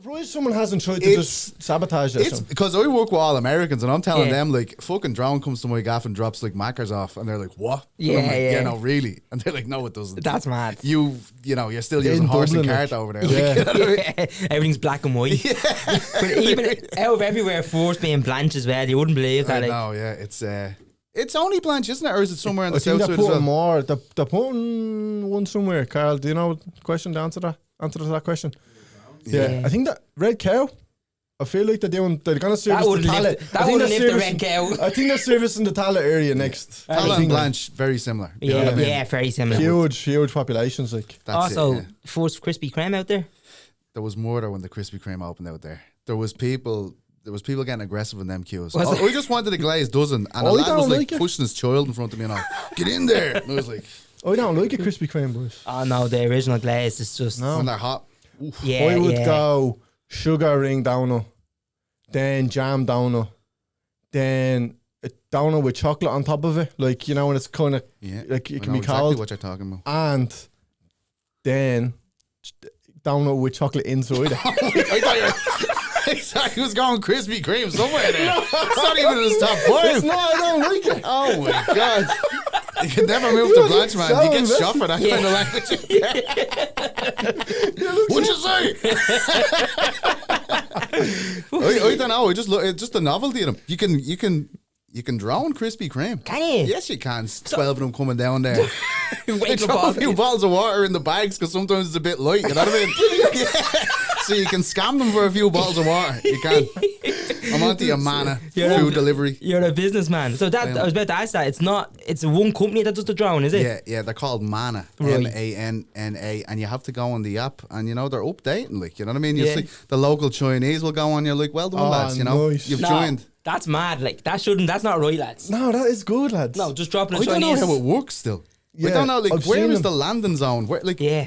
surprised someone hasn't tried to just sabotage this. It's because I work with all Americans, and I'm telling them, like, fucking drone comes to my gaff and drops like macros off, and they're like, "What?" Yeah, I'm like, yeah. No, really. And they're like, "No, it doesn't." That's mad. You know, you're still using horse and Dublin, cart like. over there. Yeah. Like, you know what I mean? Yeah, everything's black and white. But even out of everywhere, force being Blanche as well. You wouldn't believe that. I Like. know, yeah. It's only Blanche, isn't it? Or is it somewhere in the I think south they're side as putting well? more. They're putting one somewhere. Carl, do you know the question? The answer to that question? Yeah. I think that Red Cow. I feel like they're gonna service That wouldn't the Tala. lift. That wouldn't lift the Red Cow. I think they're servicing the Tala area next. Tala and Blanche, very similar. You know Yeah, what I mean? yeah, very similar. Huge populations. Like That's Also, it, yeah. forced Krispy Kreme out there. There was more there when the Krispy Kreme opened out there. There was people getting aggressive in them queues. Was I just wanted a glazed dozen, and a I lad don't was like like it. pushing his child in front of me and all, get in there. And I was like, I don't like a Krispy Kreme, boys. Oh no, the original glaze is just when they're hot. Oof. yeah. I would yeah. go sugar ring donut, then jam donut, then a donut with chocolate on top of it, like you know when it's kind of Yeah, like I it can know be cold, exactly what you're talking about. and then donut with chocolate inside it. I thought he was going Krispy Kreme somewhere there. It's not even in his top five. No, I don't like it. Oh my god. You can never move to Blanche, man. You get shot for that kind of language. What'd you say? I don't know. I just look. It's just the novelty of them. You can drown Krispy Kreme. Can you? Yes, you can. 12 of them coming down there. They Wake up drop all a few bottles of water in the bags because sometimes it's a bit light. You know what I mean? Yeah. So you can scam them for a few bottles of water. You can. I'm onto your mana food delivery. You're a businessman. So that I was about to ask that. It's one company that does the drone, is it? Yeah, they're called Mana, Right. MANNA, and you have to go on the app, and you know they're updating, like you know what I mean. You Yeah. see the local Chinese will go on. You're like, well done, lads. You know, nice. you've No, joined. that's mad. Like that's not right, lads. No, that is good, lads. No, just dropping a I don't know Chinese. how it works still. I Yeah, don't know, like I've where seen is them. the landing zone? Where, like, Yeah.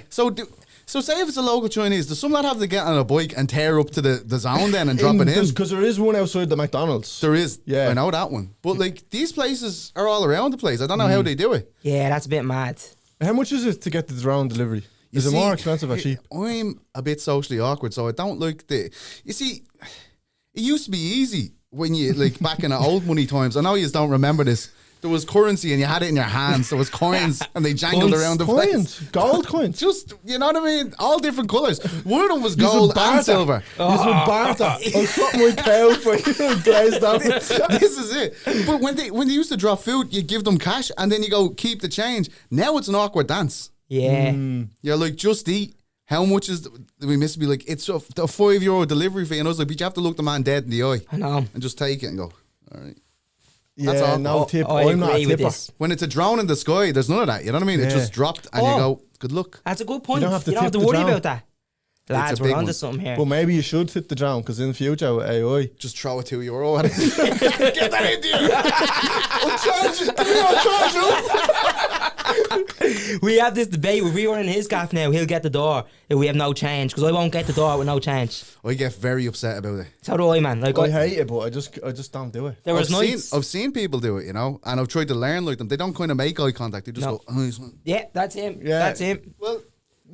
So say if it's a local Chinese, does some lad have to get on a bike and tear up to the zone then and drop it in? Because there is one outside the McDonald's. There is, Yeah. I know that one. But like these places are all around the place. I don't know how they do it. Yeah, that's a bit mad. How much is it to get the drone delivery? Is it see, more expensive or cheap? I'm a bit socially awkward, so I don't like the. You see, it used to be easy when you like back in the old money times. I know you don't remember this. There was currency and you had it in your hands. There was coins and they jangled Coins. around the Coins, place. gold coins. Just, you know what I mean? All different colours. One of them was gold and silver. This is barter. I'll swap my cow for you glazed down. This is it. But when they used to drop food, you give them cash and then you go keep the change. Now it's an awkward dance. Yeah. You're like, just eat. How much is we must be like? It's a €5 delivery fee, and I was like, but you have to look the man dead in the eye I know. and just take it and go. All right. That's Yeah, all. no tip. I I'm not a agree with tipper. this. When it's a drone in the sky, there's none of that. You know what I mean? It Yeah. just dropped, and you Oh. go, good luck. That's a good point. don't have to tip the worry drone. about that. Lads, a we're big onto one. something here. Well, maybe you should tip the drone because in the future with AI. Just throw a €2 at it. Get that into you. I'll charge you. Give me I'll charge you. We have this debate. If we were in his gaff now, he'll get the door if we have no change, because I won't get the door with no change. I get very upset about it. So do I, man. Like, I hate it, but I just don't do it. there was nights. I've seen people do it, you know, and I've tried to learn like them. They don't kind of make eye contact. They just No. go, oh, he's Yeah, that's him. Yeah. That's him. well,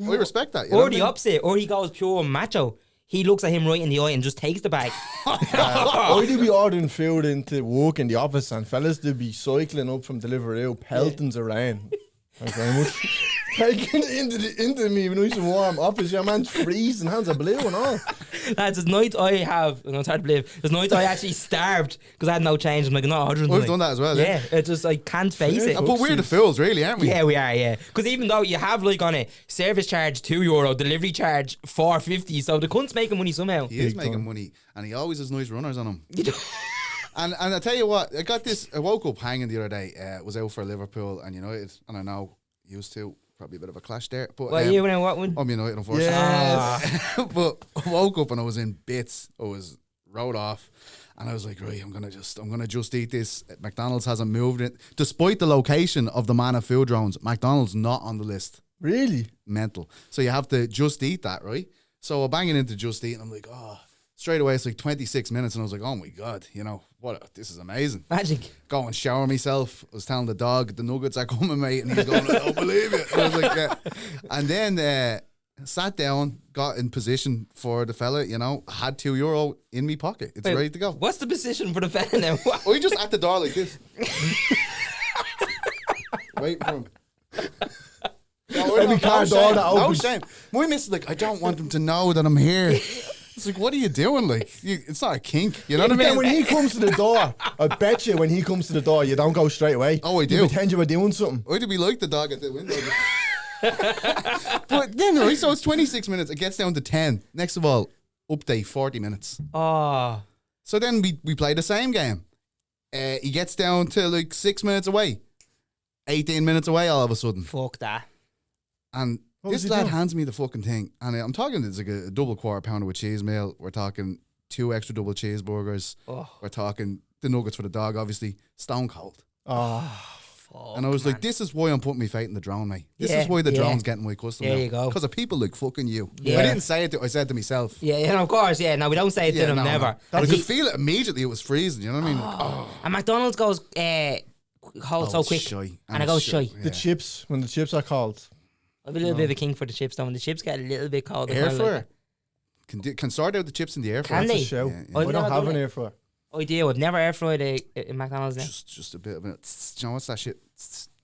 I respect that. You know Or what I the mean? opposite. Or he goes pure macho. He looks at him right in the eye and just takes the bag. I do be ordering food into work in the office, and fellas do be cycling up from Deliveroo, peltings around. Thanks very much. Taking into me nice and warm office. Your man's freezing, hands are blue and all. Lads, there's nights I have, and it's hard to believe, there's nights I actually starved because I had no change. I'm like, no, 100. I've done that as well. Yeah, it's just, I can't face it. But we're the fools, really, aren't we? Yeah, we are, yeah. Because even though you have like on it, service charge €2, delivery charge $4.50, so the cunt's making money somehow. He is Big making time. money, and he always has nice runners on him. You know? And I tell you what, I woke up hanging the other day. Was out for Liverpool and United, and I know used to probably a bit of a clash there. But What you and what one? I'm United, unfortunately. Yes. But I woke up and I was in bits. I was rolled off, and I was like, right, I'm gonna just eat this. McDonald's hasn't moved it, despite the location of the man of food drones. McDonald's not on the list. Really? Mental. So you have to just eat that, right? So I'm banging into just eat, and I'm like, oh. Straight away, it's like 26 minutes, and I was like, oh my God, you know, this is amazing. Magic. Go and shower myself. I was telling the dog, the nuggets are coming, mate, and he's going, I don't believe it. And I was like, yeah. And then sat down, got in position for the fella, you know, had €2 in me pocket. It's ready to go. What's the position for the fella now? We just at the door like this. Waiting for him. Every car door that No opens. shame. My missus is like, I don't want them to know that I'm here. It's like, what are you doing? Like, it's not a kink. You know what I But then mean? when he comes to the door, I bet you when he comes to the door, you don't go straight away. Oh, I You do. pretend you were doing something. Why do we like the dog at the window? But then, right, so it's 26 minutes. It gets down to 10. Next of all, update 40 minutes. Oh, So then we play the same game. He gets down to like 6 minutes away. 18 minutes away all of a sudden. fuck that. And What was this he lad doing? hands me the fucking thing. And I'm talking, it's like a double quarter pounder with cheese meal. We're talking 2 extra double cheeseburgers. Oh, We're talking the nuggets for the dog, obviously. Stone cold. Oh, fuck. And I was man. like, this is why I'm putting my faith in the drone, mate. This Yeah, is why the yeah. drone's getting my customer. There you go. Because of people like fucking you. Yeah. I didn't say it, I said it to myself. Yeah, of course, yeah. No, we don't say it to them, no, never. no. I And could he- feel it immediately. It was freezing, you know what I mean? Like, and McDonald's goes cold so it's quick. shy. And it goes shy. Yeah. the chips, when the chips are cold. I have a little bit of a king for the chips, though. When the chips get a little bit cold, I Air kinda like fryer. Can sort out the chips in the air fryer. Can That's they? a show. Yeah, yeah. I've We never don't have done an it. air fryer. I do. I've never air fried a McDonald's now. Just a bit of it. You know what's that shit?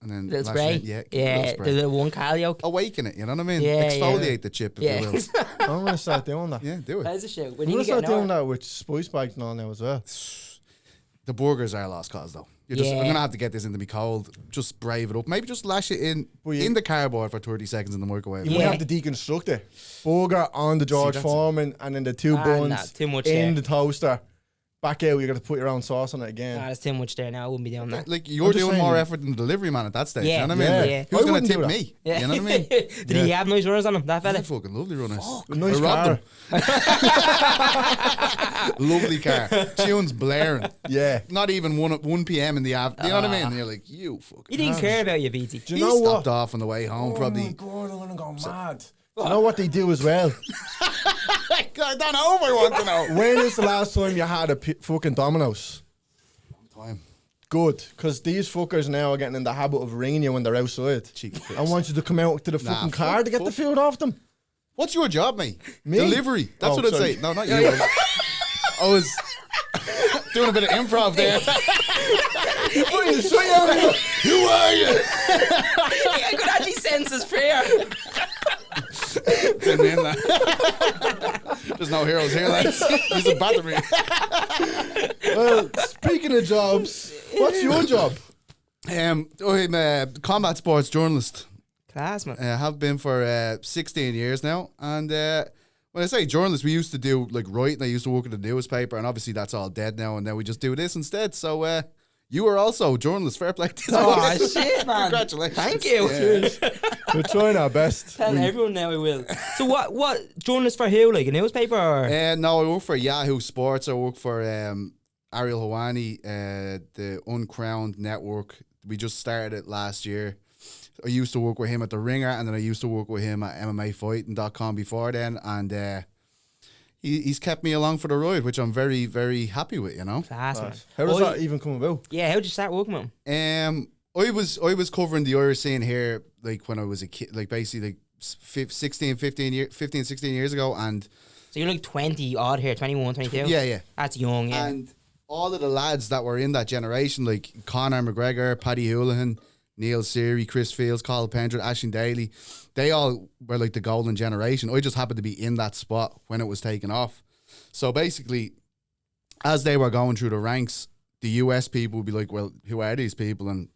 And then Little lash spray. it in. Yeah, Yeah, little the spray. little one cal yolk. Awaken it, you know what I mean? Yeah, Exfoliate yeah. the chip, if Yeah. you will. I'm going to start doing that. Yeah, do it. That's a show. We I'm need going to to start get an doing hour. that with spice bags and all now as well. The burgers are a lost cause, though. I'm Yeah. gonna have to get this into me cold. Just brave it up. Maybe just lash it in Well, you- in the cardboard for 30 seconds in the microwave. You Yeah. might have to deconstruct it. Burger on the George that's Foreman and then the 2 buns nah, too much in there. the toaster. Back out, you got to put your own sauce on it again. Nah, there's too much there now. I wouldn't be doing that. Like, you're I'm just doing more saying- effort than the delivery man at that stage. Yeah, You know what I mean? yeah. Like, Yeah. who's I gonna wouldn't tip do that. me? Yeah. You know what I mean? Did he have nice runners on him, that fella? They're fucking lovely runners. Nice I robbed car. them. Lovely car. Tunes blaring. Yeah. Not even 1 p.m. in the afternoon. You know what I mean? And you're like, you fucking. He didn't care about you, BT. Do He you know what? stopped off on the way home, Oh my probably. God, I'm going to go mad. Do you know what they do as well? I don't know if I want to know. When is the last time you had a fucking Domino's? Time. Good, because these fuckers now are getting in the habit of ringing you when they're outside. Cheeky I want you to come out to the Nah, fucking car to get the fuck. food off them. What's your job, mate? Me? Delivery. That's Oh, what I'd sorry. say. No, not you. I was doing a bit of improv there. Who are you? I could actually sense his fear. Didn't mean that. There's no heroes here, lads. He's a battery. Well, speaking of jobs, what's your job? I'm a combat sports journalist. Class, man. I have been for 16 years now. And when I say journalist, we used to do like writing. I used to work at the newspaper, and obviously that's all dead now. And now we just do this instead. So you are also a journalist. Fair play to you. Oh, shit, man. Congratulations. Thank you. Yeah. We're trying our best. Tell everyone now we will. So what journalist for who? Like a newspaper or? No, I work for Yahoo Sports. I work for Ariel Helwani, the Uncrowned network. We just started it last year. I used to work with him at The Ringer, and then I used to work with him at MMAfighting.com before then. And he's kept me along for the ride, which I'm very, very happy with, you know. Class, man. How does Oh, that even come about? Yeah, how'd you start working with him? I was covering the Irish scene here, like when I was a kid, like basically like 16 years ago. And So you're like 20 odd here, 21, 22? yeah. That's young, yeah. And all of the lads that were in that generation, like Conor McGregor, Paddy Houlihan, Neil Seary, Chris Fields, Carl Pendred, Ashton Daly, they all were like the golden generation. I just happened to be in that spot when it was taken off. So basically, as they were going through the ranks, the US people would be like, well, who are these people? And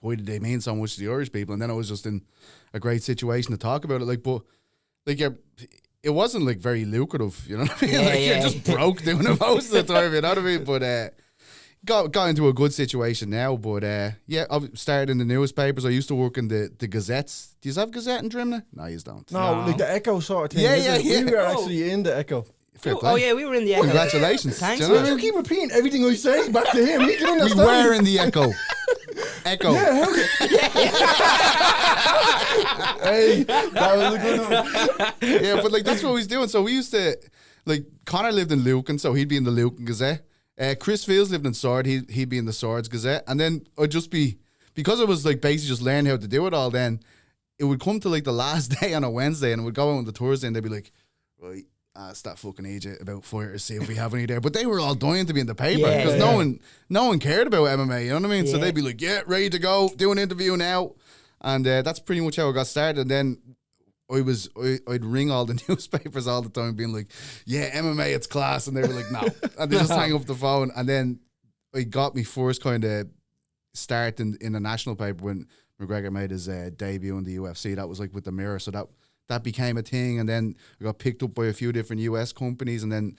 why did they mean so much to the Irish people? And then I was just in a great situation to talk about it. Like, but like it wasn't like very lucrative, you know what I mean? Yeah, Like yeah. you're just broke doing it most of the time, you know what I mean? But got into a good situation now. But yeah, I've started in the newspapers. I used to work in the Gazettes. Do you have Gazette in Drimna? No, you don't. No, No. like the Echo sort of thing. Yeah, isn't yeah, it? We yeah. were Oh. actually in the Echo. Fair play. Oh, yeah, we were in the Echo. Congratulations. Thanks, Do you know man. what I You mean? keep repeating everything I say back to him. He can We understand. were in the Echo. Echo. Hey, that was a good one. Yeah, but like that's what he's doing. So we used to, like, Connor lived in Lucan, so he'd be in the Lucan Gazette. Chris Fields lived in Sword, he'd be in the Swords Gazette. And then I'd just be, because I was like basically just learning how to do it all then, it would come to like the last day on a Wednesday, and it would go out on the Thursday, and they'd be like, right, ask that fucking agent about fighters, see if we have any there. But they were all dying to be in the paper because no one cared about MMA. You know what I mean? So they'd be like, yeah, ready to go, do an interview now, and that's pretty much how it got started. And then I'd ring all the newspapers all the time, being like, yeah, MMA, it's class, and they were like, no, and they just hang up the phone. And then I got me first kind of start in the national paper when McGregor made his debut in the UFC. That was like with the Mirror, so that became a thing, and then I got picked up by a few different US companies, and then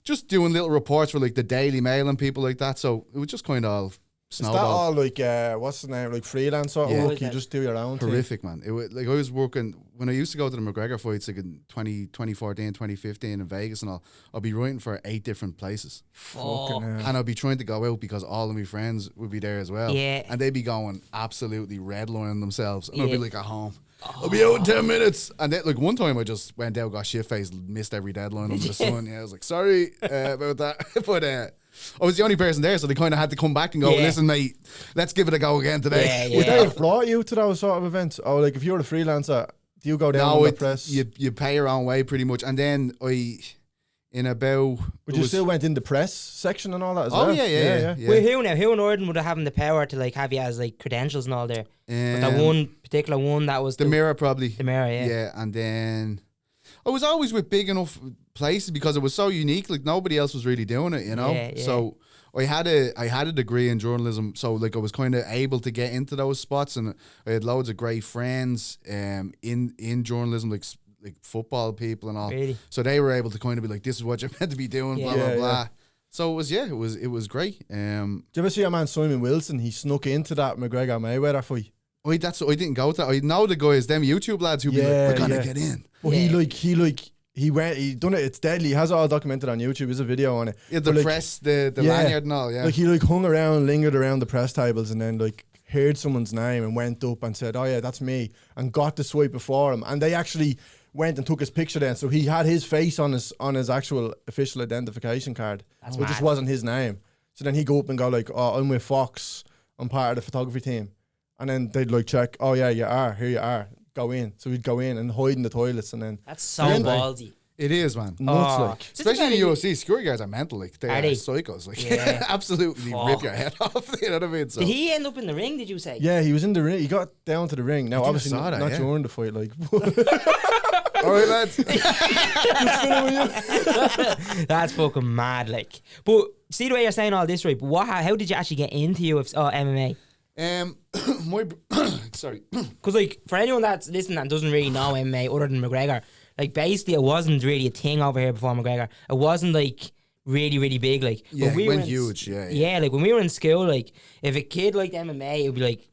just doing little reports for like the Daily Mail and people like that. So it was just kind of snowballed. Is that all like what's the name, like freelance sort of work? You just do your own horrific thing? Man. It was like I was working when I used to go to the McGregor fights like in 2014, 2015 in Vegas, and I'll be writing for 8 different places. And I'll be trying to go out because all of my friends would be there as well. Yeah. And they'd be going absolutely redlining themselves, and I'll be like at home. I'll be out in 10 minutes. And then, like, one time I just went out, got shit-faced, missed every deadline under the sun. Yeah, I was like, sorry about that. But I was the only person there, so they kind of had to come back and go, listen, mate, let's give it a go again today. Would they have brought you to those sort of events? Or, like, if you were a freelancer, do you go down to the press? You pay your own way, pretty much. And then But you still went in the press section and all that as well? Oh, yeah. Well, who now? Who in Orden would have having the power to like have you as like credentials and all there? But that one particular one that was the Mirror, probably. The Mirror, yeah. Yeah, and then I was always with big enough places because it was so unique. Like nobody else was really doing it, you know. Yeah. So I had a degree in journalism, so like I was kind of able to get into those spots, and I had loads of great friends in journalism, like football people and all. Really? So they were able to kind of be like, this is what you're meant to be doing, blah, blah, blah. So it was great. Do you ever see our man Simon Wilson? He snuck into that McGregor Mayweather fight. I didn't go to that. I know the guys, them YouTube lads who be like, we're gonna get in. But he done it, it's deadly. He has it all documented on YouTube. There's a video on it. Yeah, the press, the lanyard and all, yeah. Like he hung around, lingered around the press tables, and then like heard someone's name and went up and said, oh yeah, that's me, and got the swipe before him. And they actually went and took his picture then, so he had his face on his actual official identification card. It just wasn't his name. So then he go up and go like, oh, I'm with Fox, I'm part of the photography team. And then they'd like check, oh yeah, you are, here you are, go in. So we'd go in and hide in the toilets, and then that's so ballsy. It is, man. Nuts, like. Especially in the UFC, security guards are mental. Like they are psychos. Like absolutely rip your head off. You know what I mean? So. Did he end up in the ring? Did you say? Yeah, he was in the ring. He got down to the ring. Now, obviously, not during the fight. Like, all right, lads. That's fucking mad. Like, but see the way you're saying all this, right? But how did you actually get into MMA? Sorry, because like for anyone that's listening and doesn't really know MMA other than McGregor, like basically it wasn't really a thing over here before McGregor. It wasn't like really big. Like it went huge. Yeah. Like when we were in school, like if a kid liked MMA, it'd be like.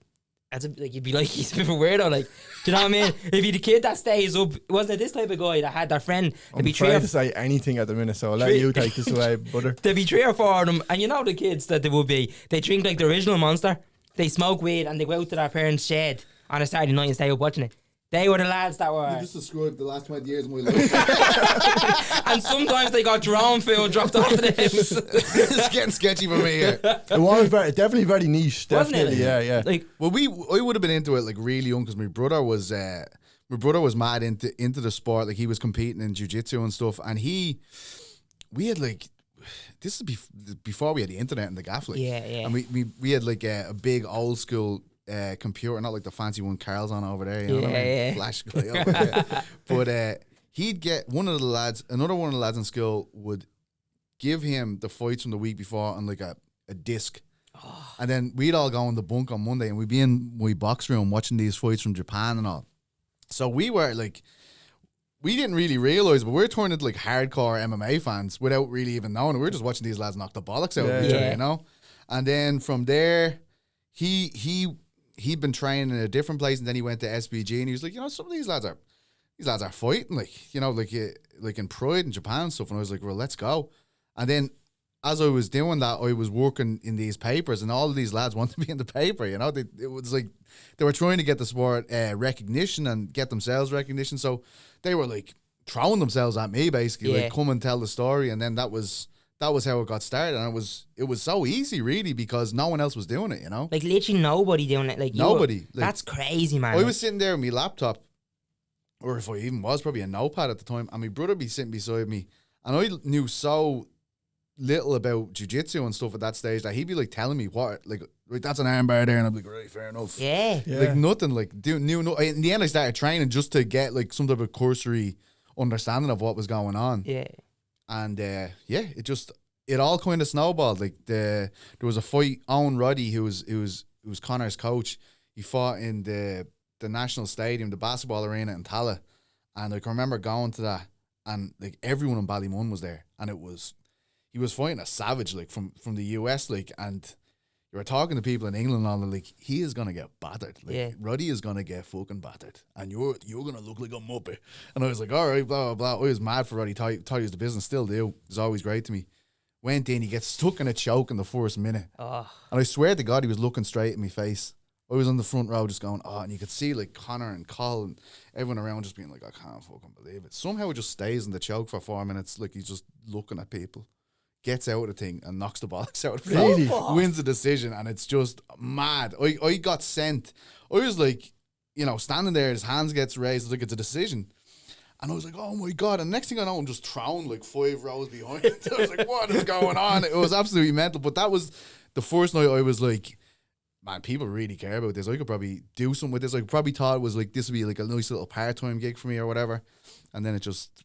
You'd be like, he's a bit of a weirdo, like, do you know what I mean? If you're the kid that stays up, wasn't it this type of guy that had their friend? I'm afraid to say anything at the minute, so I'll let you take this away, brother. There'd be 3 or 4 of them, and you know the kids that they would be. They drink like the original Monster, they smoke weed, and they go out to their parents' shed on a Saturday night and stay up watching it. They were the lads that were... You just described the last 20 years of my life. And sometimes they got drone food dropped off the house. It's getting sketchy for me here. It was definitely very niche. Definitely, yeah. Like, well, I would have been into it like really young because my brother was mad into the sport. Like he was competing in jiu-jitsu and stuff. And we had like... This is before we had the internet and the gaff. Like, yeah. And we had like a big old school... computer, not like the fancy one Carl's on over there, you know what I mean? Flash guy over there. But he'd get another one of the lads in school would give him the fights from the week before on like a disc. And then we'd all go in the bunk on Monday and we'd be in my box room watching these fights from Japan and all. So we were like, we didn't really realise, but we're turning into like hardcore MMA fans without really even knowing it. We were just watching these lads knock the bollocks out of each other, you know? And then from there, he'd been training in a different place, and then he went to SBG, and he was like, you know, some of these lads are fighting, like, you know, like in Pride in Japan and stuff. And I was like, well, let's go. And then as I was doing that, I was working in these papers, and all of these lads wanted to be in the paper. You know, it was like they were trying to get the sport recognition and get themselves recognition. So they were like throwing themselves at me, basically, like come and tell the story. And then that was that was how it got started, and it was so easy, really, because no one else was doing it, you know. Like literally nobody doing it. Like Nobody. That's crazy, man. I was sitting there with my laptop, or if I even was, probably a notepad at the time, and my brother be sitting beside me, and I knew so little about jiu-jitsu and stuff at that stage that he'd be like telling me what, like that's an armbar there, and I'm like, right, fair enough. Yeah. Like nothing, like knew no. In the end, I started training just to get like some type of cursory understanding of what was going on. Yeah. And it all kind of snowballed. Like there was a fight. Owen Roddy, who was Conor's coach, he fought in the National Stadium, the basketball arena in Tala, and like, I remember going to that, and like everyone in Ballymun was there, and he was fighting a savage, like from the US, like, and you were talking to people in England and all, and like, he is gonna get battered. Like Roddy is gonna get fucking battered, and you're gonna look like a muppet. And I was like, all right, blah blah blah. I was mad for Roddy. Thought he was the business, still do. He's always great to me. Went in, he gets stuck in a choke in the first minute, and I swear to God, he was looking straight in my face. I was on the front row just going, and you could see like Conor and Cole and everyone around just being like, I can't fucking believe it. Somehow it just stays in the choke for 4 minutes, like he's just looking at people. Gets out of the thing and knocks the bollocks out of the Really? wins the decision, and it's just mad. I got sent. I was like, standing there, his hands gets raised like it's a decision. And I was like, oh my God. And next thing I know, I'm just thrown like 5 rows behind. I was like, what is going on? It was absolutely mental. But that was the first night I was like, man, people really care about this. I could probably do something with this. I probably thought it was like, this would be like a nice little part-time gig for me or whatever. And then it just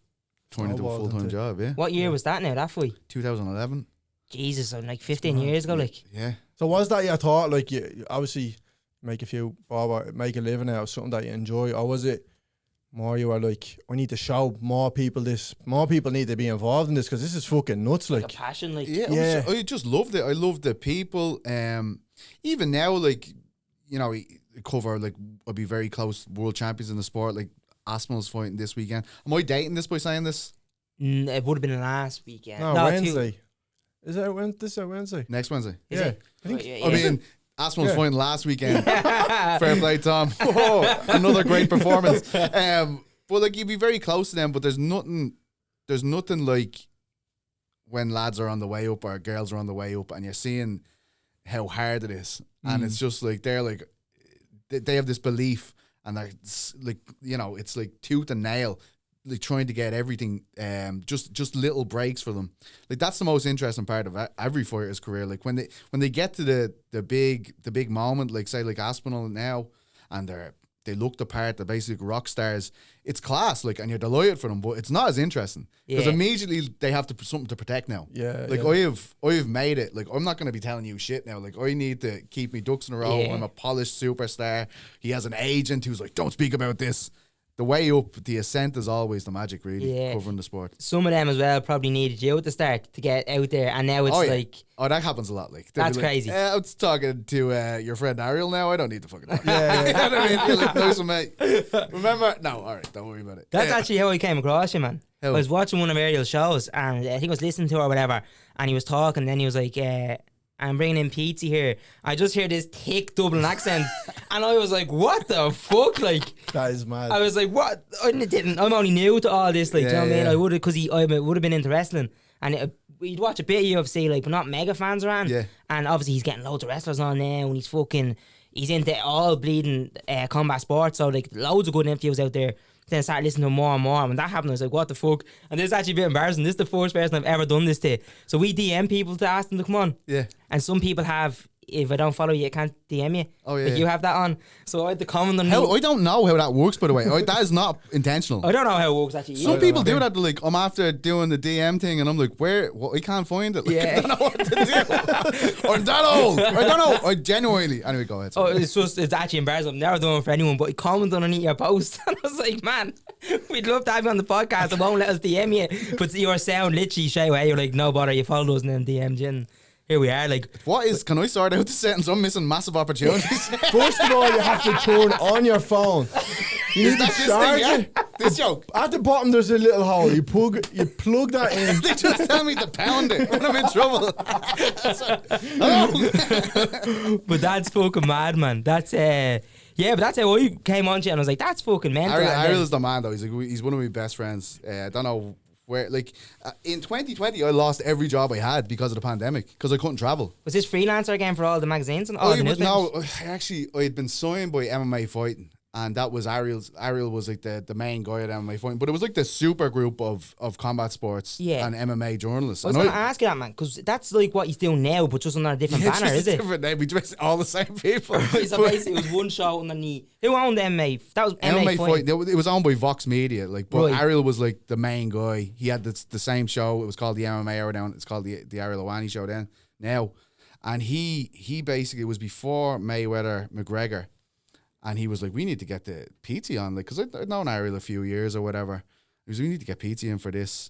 turned into a full-time job, yeah. What year was that now, that fight? 2011. Jesus, so like 15 years ago, like. Yeah. So was that your thought, like, you obviously make a few bob or make a living out of something that you enjoy, or was it more you were like, I need to show more people this, more people need to be involved in this, because this is fucking nuts, like. A passion, like. Yeah. I just loved it. I loved the people. Even now, like, cover, like, I'll be very close world champions in the sport, like Aspinall's fighting this weekend. Am I dating this by saying this? It would have been last weekend. No, Wednesday. Is it this is Wednesday? Next Wednesday. Is it? I think. Yeah. I mean, Aspinall's fighting last weekend. Fair play, Tom. Oh, another great performance. But like, you'd be very close to them, but there's nothing like when lads are on the way up or girls are on the way up, and you're seeing how hard it is, and it's just like they're like they have this belief, and they're like, it's like tooth and nail, like trying to get everything, just little breaks for them. Like, that's the most interesting part of every fighter's career. Like when they get to the big moment, like say like Aspinall now, and they look the part, they're basically rock stars. It's class, like, and you're delighted for them, but it's not as interesting because immediately they have something to protect now. Yeah, like I have made it. Like, I'm not going to be telling you shit now. Like, I need to keep me ducks in a row. I'm a polished superstar. He has an agent who's like, don't speak about this. The way up, the ascent is always the magic, really, covering the sport. Some of them as well probably needed you at the start to get out there, and now it's like... Oh, that happens a lot. Like, that's crazy. I was talking to your friend Ariel now. I don't need to fucking talk. You know what I mean? You're like, nice one, mate. Remember? No, all right, don't worry about it. That's actually how I came across you, man. How? I was watching one of Ariel's shows, and I think I was listening to her or whatever, and he was talking, and then he was like... I'm bringing in Petesy here. I just hear this thick Dublin accent, and I was like, "What the fuck?" Like, that is mad. I was like, "What?" I'm only new to all this. Like, do you know what I mean? I would have, because I would have been into wrestling, and we'd watch a bit of UFC, like, but not mega fans around. Yeah. And obviously, he's getting loads of wrestlers on now, and he's into all bleeding combat sports. So like, loads of good interviews out there. Then I started listening to him more and more. And when that happened, I was like, what the fuck? And this is actually a bit embarrassing. This is the first person I've ever done this to. So we DM people to ask them to come on. Yeah. And some people have, if I don't follow you, I can't DM you. Oh, yeah. Like, you have that on. So I had to comment on I don't know how that works, by the way. That is not intentional. I don't know how it works, actually. Some people do that. Like, I'm after doing the DM thing, and I'm like, I can't find it. Like, I don't know what to do. Or that old. I don't know. I genuinely. Anyway, go ahead. Sorry. It's actually embarrassing. I've never done it for anyone, but he commented underneath your post. And I was like, man, we'd love to have you on the podcast. It won't let us DM you. But your sound literally straight away, you're like, no bother, you followed us and then DM'd you. And here we are. Like, can I sort out the sentence? I'm missing massive opportunities. First of all, you have to turn on your phone. You need to charge it. This joke. At the bottom, there's a little hole. You plug that in. They just tell me to pound it when I'm in trouble. But that's fucking mad, man. That's but that's how I came on to you, and I was like, that's fucking mental. Ariel's the man, though. He's one of my best friends. I don't know Where like in 2020, I lost every job I had because of the pandemic because I couldn't travel. Was this freelancer again for all the magazines and all the newspapers? No, I had been signed by MMA Fighting. And that was Ariel was like the main guy at MMA Fighting. But it was like the super group of combat sports and MMA journalists. I was going to ask you that, man, because that's like what he's doing now, but just under a different banner, is it? Different name. We dress all the same people. So basically it was one show underneath. Who owned MMA? That was MMA Fighting. It was owned by Vox Media. Like, but Ariel was like the main guy. He had the same show. It was called the MMA Hour down. It's called the Ariel Helwani show then now. And he basically was before Mayweather McGregor. And he was like, we need to get the PT on, like, because I'd known Ariel a few years or whatever. He was, we need to get PT in for this.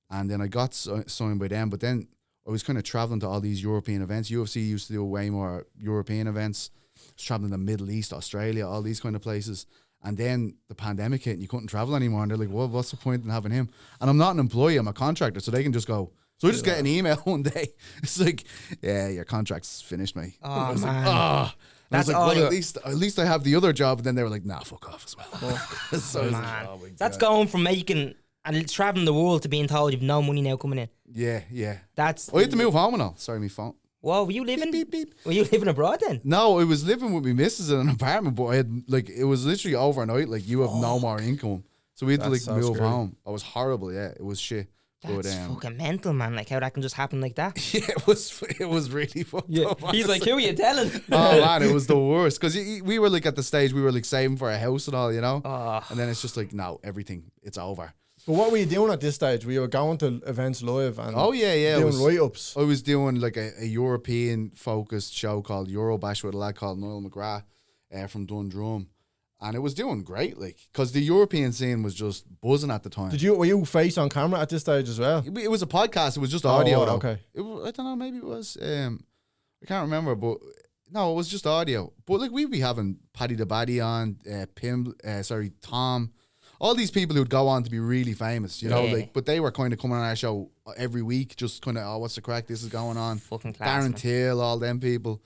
And then I got signed by them. But then I was kind of traveling to all these European events. UFC used to do way more European events. I was traveling to the Middle East, Australia, all these kind of places. And then the pandemic hit and you couldn't travel anymore. And they're like, well, what's the point in having him? And I'm not an employee, I'm a contractor. So they can just go. So I just get an email one day. It's like, yeah, your contract's finished, mate. Oh, I was man. like, oh. That's like, all. well, at least I have the other job. And then they were like, nah, fuck off as well. So I was Man. like, oh my That's God. going from making and traveling the world to being told you've no money now coming in. Yeah. That's. I had to move home and all. Sorry, my phone. Whoa, were you living? Beep, beep, beep. Were you living abroad then? No, I was living with my missus in an apartment, but I had like it was literally overnight. Like you have no more income, so we had to like so move scary. home. It was horrible. Yeah, it was shit. That's fucking mental, man. Like how that can just happen like that. Yeah, it was really fucked up. He's like, who are you telling? Oh man, it was the worst because we were like at the stage we were like saving for a house and all, you know. Oh. And then it's just like no, everything it's over. But what were you doing at this stage? We were going to events live and doing write-ups. I was doing like a European focused show called Eurobash with a lad called Niall McGrath from Dundrum. And it was doing great, like, because the European scene was just buzzing at the time. Were you face on camera at this stage as well? It was a podcast. It was just audio. Oh, though. okay. I don't know. Maybe it was. I can't remember, but no, it was just audio. But like we'd be having Paddy the Baddy on, Tom, all these people who'd go on to be really famous, you know. Like, but they were kind of coming on our show every week, just kind of, oh, what's the crack? This is going on. Fucking class, Darren man. Till, all them people,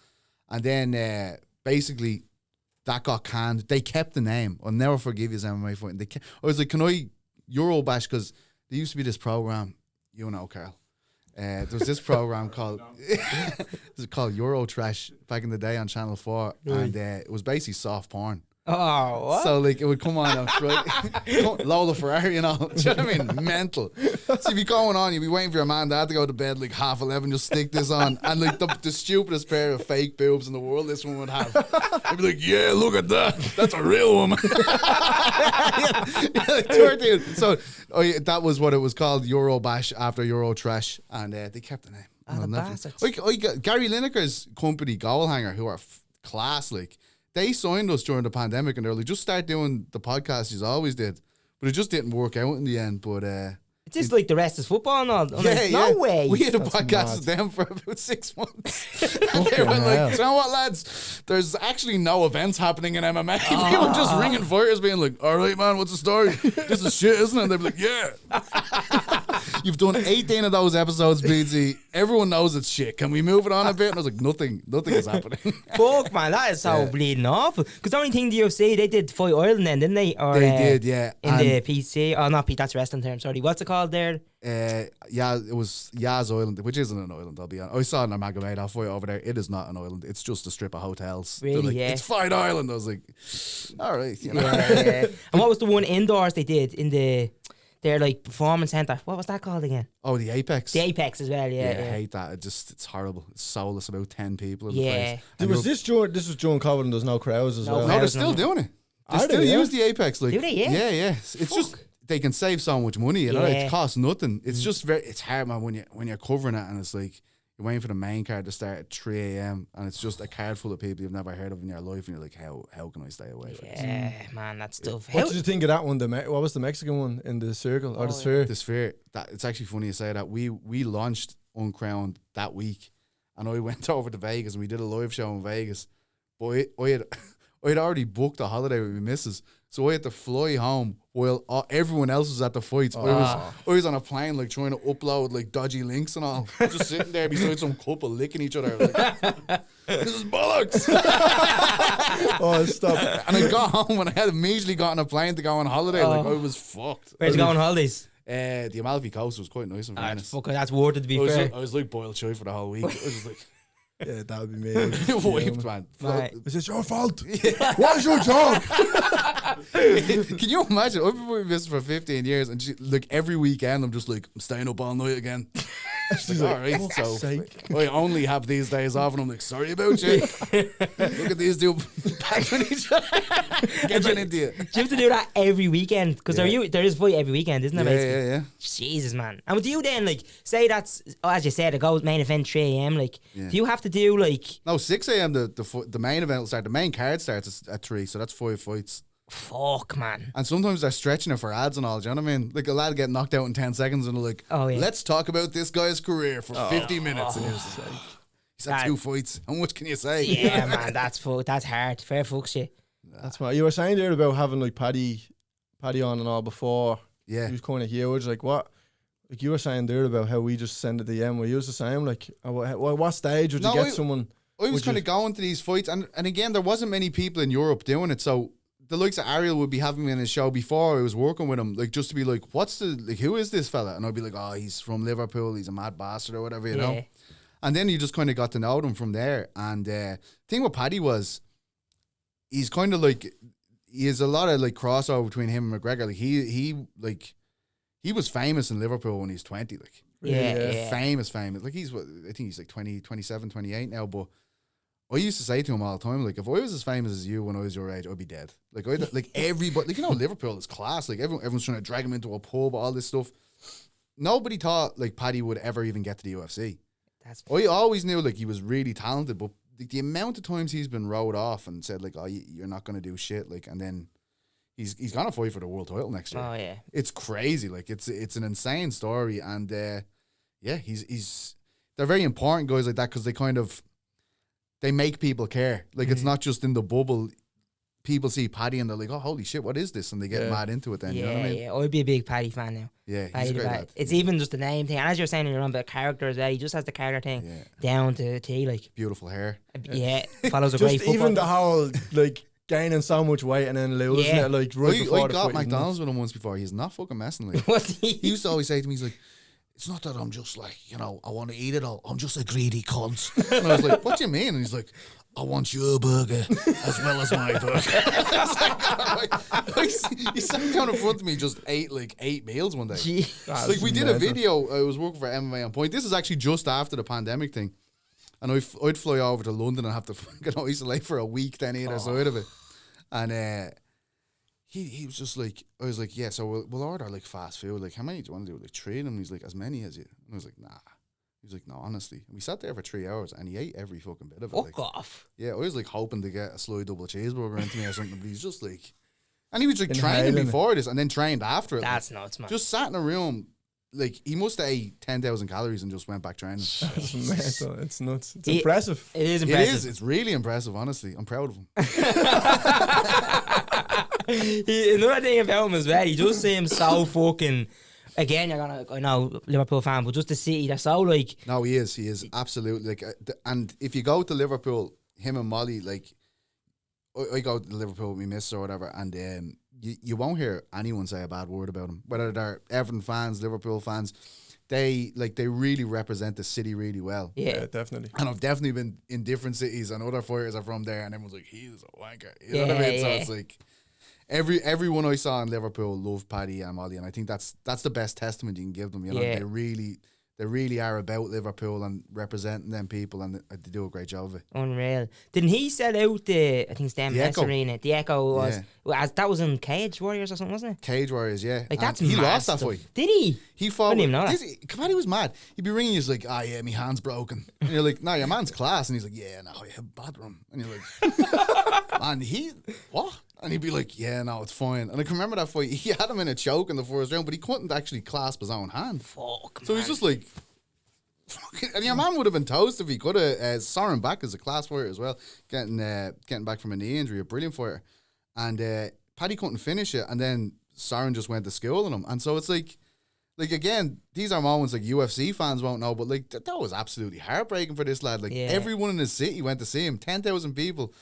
and then basically. That got canned. They kept the name. I'll never forgive you, MMA Fighting. I was like, can I Eurobash? Because there used to be this program, you know, Carl. There was this program called Euro Trash back in the day on Channel 4, and it was basically soft porn. Oh, what? So like it would come on Friday. Lola Ferrari and all. Do you know what I mean? Mental. So you'd be going on, you'd be waiting for your man dad to go to bed like 11:30, just stick this on. And like the stupidest pair of fake boobs in the world this one would have. They'd be like, yeah, look at that. That's a real woman. So that was what it was called, Eurobash after Euro Trash. And they kept the name. Oh, the bastards. Gary Lineker's company, Goalhanger, who are class, like, they signed us during the pandemic and they're like, just start doing the podcast you always did. But it just didn't work out in the end. But It's just like the rest is football and all. No way. We had a That's podcast mad. with them for about 6 months. And they were like, you know what, lads? There's actually no events happening in MMA. We were just ringing fighters being like, all right, man, what's the story? This is shit, isn't it? And they'd be like, yeah. You've done 18 of those episodes, BZ. Everyone knows it's shit. Can we move it on a bit? And I was like, nothing is happening. Fuck, man, that is so bleeding awful. Because the only thing the UFC, they did Fight Ireland then, didn't they? Or, They did, yeah. In the PC. Oh, not P, that's wrestling term, sorry. What's it called there? Yeah, it was Yaz Island, which isn't an island, I'll be honest. I saw an Amalgamated fight over there. It is not an island. It's just a strip of hotels. They're Really, like, yeah. It's Fight Island. I was like, all right, you know. Yeah. And what was the one indoors they did in their like performance centre? What was that called again? Oh, the Apex. The Apex as well, yeah. I hate that. It's horrible. It's soulless. About 10 people in the Yeah. place. And This was during COVID and there's no crowds as well. no, they're crowds, still no. doing it. They Are still they, yeah? use the Apex. Like, Do they? Yeah. Yeah. It's just they can save so much money. You know, Yeah. it costs nothing. It's just it's hard, man. When you're covering it and it's like you're waiting for the main card to start at 3 a.m. and it's just a card full of people you've never heard of in your life, and you're like, how can I stay away from this? Yeah, man, that stuff. What did you think of that one? What was the Mexican one in the circle or the sphere? The Sphere. It's actually funny you say that. We launched Uncrowned that week, and I went over to Vegas and we did a live show in Vegas. But I had already booked a holiday with my missus, so I had to fly home while everyone else was at the fights. I was on a plane, like, trying to upload, like, dodgy links and all. Just sitting there beside some couple licking each other. Like, this is bollocks. Oh, stop. And I got home and I had immediately got on a plane to go on holiday. Like, I was fucked. Where'd you go on holidays? The Amalfi Coast was quite nice in fairness. That's worth it to be fair. I was like boiled shy for the whole week. I was just like, Yeah, that would be me. wiped, man. Right. It's your fault. What's your job? Can you imagine? I've been with this for 15 years, and like every weekend, I'm just like, I'm staying up all night again. She's like, all right, so I only have these days off, and I'm like, sorry about you. Look at these two banging each other. Getting into you. Do you have to do that every weekend? Because there is fight every weekend, isn't there? Basically? Yeah. Jesus, man. And with you then, like, say that's, as you said, it goes main event 3 a.m. Like, do you have to do like? No, 6 a.m. The main event will start. The main card starts at 3, so that's 5 fights. Fuck, man. And sometimes they're stretching it for ads and all, do you know what I mean? Like a lad get knocked out in 10 seconds and they're like, let's talk about this guy's career for 50 minutes. And he's had 2 fights. How much can you say? Yeah, man, that's hard. Fair fuck shit. That's what you were saying there about having like Paddy on and all before. Yeah. He was kind of huge. Like what? Like you were saying there about how we just send a DM. Were you the same? Like what stage would you get someone? I was kind of going to these fights, and again, there wasn't many people in Europe doing it, so the likes of Ariel would be having me in his show before I was working with him, like just to be like, who is this fella? And I'd be like, oh, he's from Liverpool, he's a mad bastard or whatever, you know? And then you just kind of got to know them from there. And the thing with Paddy was, he's kind of like, he has a lot of like crossover between him and McGregor. Like he was famous in Liverpool when he's 20, like. Yeah. Famous. Like I think he's like 20, 27, 28 now, but I used to say to him all the time, like, if I was as famous as you when I was your age, I'd be dead. Like, everybody, like, you know, Liverpool is class. Like, everyone's trying to drag him into a pub, all this stuff. Nobody thought, like, Paddy would ever even get to the UFC. I always knew, like, he was really talented, but the amount of times he's been wrote off and said, like, oh, you're not going to do shit, like, and then he's going to fight for the world title next year. Oh, yeah. It's crazy. Like, it's an insane story. And, they're very important guys like that because they make people care. Like, it's not just in the bubble. People see Paddy and they're like, oh, holy shit, what is this? And they get mad into it then, you know what I mean? Yeah, I'd be a big Paddy fan now. Yeah, Paddy he's a great lad. It's even just the name thing. And as you're saying in your own bit of character as well, he just has the character thing down to a T, like. Beautiful hair. Yeah, follows a great football. Even the whole, like, gaining so much weight and then losing it, like, right before the got fight. McDonald's with him once before. He's not fucking messing, like. What's he? He used to always say to me, he's like, it's not that I'm just like, you know, I want to eat it all. I'm just a greedy cunt. And I was like, what do you mean? And he's like, I want your burger as well as my burger. He sat down in front of me, just ate like 8 meals one day. Like we did a video. I was working for MMA on Point. This is actually just after the pandemic thing, and I'd fly over to London and have to fucking isolate for a week then either side of it. And he was just like, I was like, yeah, so we'll order like fast food. Like, how many do you want to do? Like 3 of them? He's like, as many as you. And I was like, nah. He was like, no, honestly. And we sat there for 3 hours and he ate every fucking bit of it. Fuck off. Yeah, I was like hoping to get a sly double cheeseburger into me or something, but he's just like, and he was like training before this and then trained after it. That's nuts, man. Just sat in a room, like he must have ate 10,000 calories and just went back training. That's mental. It's nuts. It's impressive. It is impressive. It is. It's really impressive, honestly. I'm proud of him. Another thing about him as well, he just seems so fucking. Again, I know Liverpool fan, but just the city, they're so like. No, he is absolutely like, and if you go to Liverpool, him and Molly, like, I go to Liverpool with my miss or whatever, and you won't hear anyone say a bad word about him, whether they're Everton fans, Liverpool fans. They really represent the city really well. Yeah, definitely. And I've definitely been in different cities, and other fighters are from there, and everyone's like, he's a wanker. You know what I mean? So it's like. Everyone I saw in Liverpool loved Paddy and Molly, and I think that's the best testament you can give them. You know, they really are about Liverpool and representing them people, and they do a great job of it. Unreal. Didn't he sell out the? I think it's the MS Arena. The Echo was that was in Cage Warriors or something, wasn't it? Cage Warriors, yeah. Like that's he lost stuff. that fight. Did he? He fought. I didn't even know that. Paddy was mad. He'd be ringing you, he's like, yeah, my hand's broken. And you're like, no, your man's class. And he's like, yeah, no, I have bad run. And you're like, and what? And he'd be like, yeah, no, it's fine. And I can remember that fight. He had him in a choke in the first round, but he couldn't actually clasp his own hand. Fuck, so he's just like, and your man would have been toast if he could have. Soren back as a class fighter as well, getting back from a knee injury, a brilliant fighter. And Paddy couldn't finish it, and then Soren just went to school on him. And so it's like again, these are moments like UFC fans won't know, but like that was absolutely heartbreaking for this lad. Like everyone in the city went to see him, 10,000 people.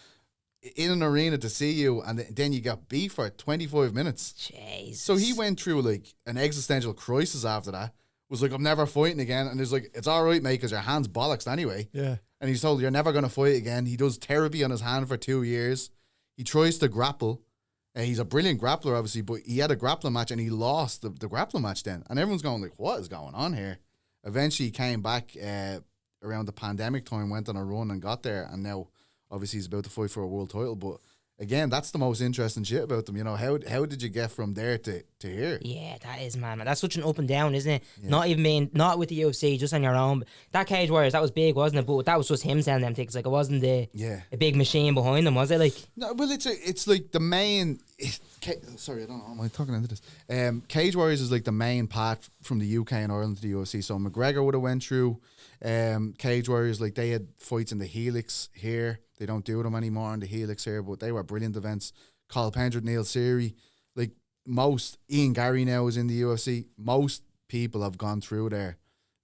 in an arena to see you, and then you got beef for 25 minutes. Jesus. So he went through like an existential crisis after that. Was like, I'm never fighting again. And he's like, it's all right, mate, because your hand's bollocks anyway. Yeah. And he's told, you're never going to fight again. He does therapy on his hand for 2 years. He tries to grapple. He's a brilliant grappler, obviously, but he had a grappling match and he lost the grappling match then. And everyone's going like, what is going on here? Eventually he came back around the pandemic time, went on a run and got there. And now, obviously, he's about to fight for a world title. But again, that's the most interesting shit about them. You know, how did you get from there to here? Yeah, that is, man. That's such an up and down, isn't it? Yeah. Not with the UFC, just on your own. That Cage Warriors, that was big, wasn't it? But that was just him selling them tickets. Like, it wasn't a big machine behind them, was it? Like, no, well, it's like the main. Sorry, I don't know. Am I talking into this? Cage Warriors is like the main path from the UK and Ireland to the UFC. So McGregor would have went through Cage Warriors. Like, they had fights in the Helix here. They don't do them anymore in the Helix here, but they were brilliant events. Carl Pendred, Neil Seary, like Ian Gary now is in the UFC. Most people have gone through there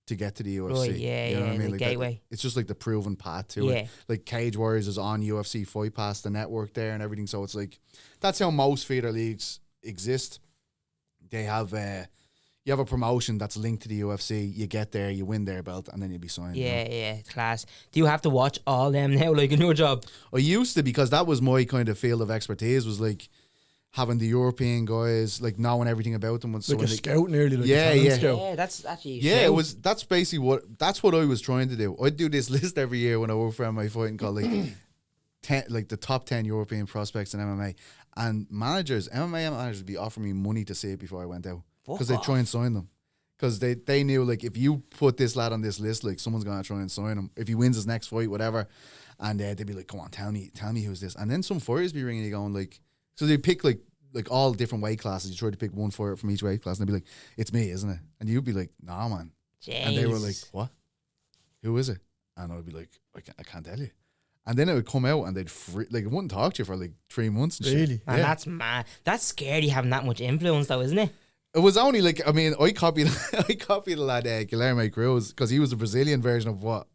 to get to the UFC. Right, yeah, you know what I mean? the gateway. It's just like the proven path to it. Like Cage Warriors is on UFC Fight Pass, the network there and everything. So it's like, that's how most feeder leagues exist. They have you have a promotion that's linked to the UFC. You get there, you win their belt, and then you'll be signed. Yeah, class. Do you have to watch all them now, like in your job? I used to, because that was my kind of field of expertise, was like having the European guys, like knowing everything about them. Like a scout nearly, like a talent scout. Yeah, that's actually that's basically that's what I was trying to do. I'd do this list every year when I worked for my fighting called like the top 10 European prospects in MMA. And MMA managers would be offering me money to see it before I went out. Because they try and sign them. Because they knew, like, if you put this lad on this list, like, someone's going to try and sign him. If he wins his next fight, whatever. And they'd be like, come on, tell me who's this. And then some fighters be ringing you going, like, so they pick, like all different weight classes. You try to pick one fighter from each weight class. And they'd be like, it's me, isn't it? And you'd be like, nah, man. Jeez. And they were like, what? Who is it? And I'd be like, I can't tell you. And then it would come out and they'd it wouldn't talk to you for like 3 months and really? shit. Man, that's mad. That's scary having that much influence though, isn't it? It was only like, I mean, I copied the lad Guilherme Cruz because he was a Brazilian version of what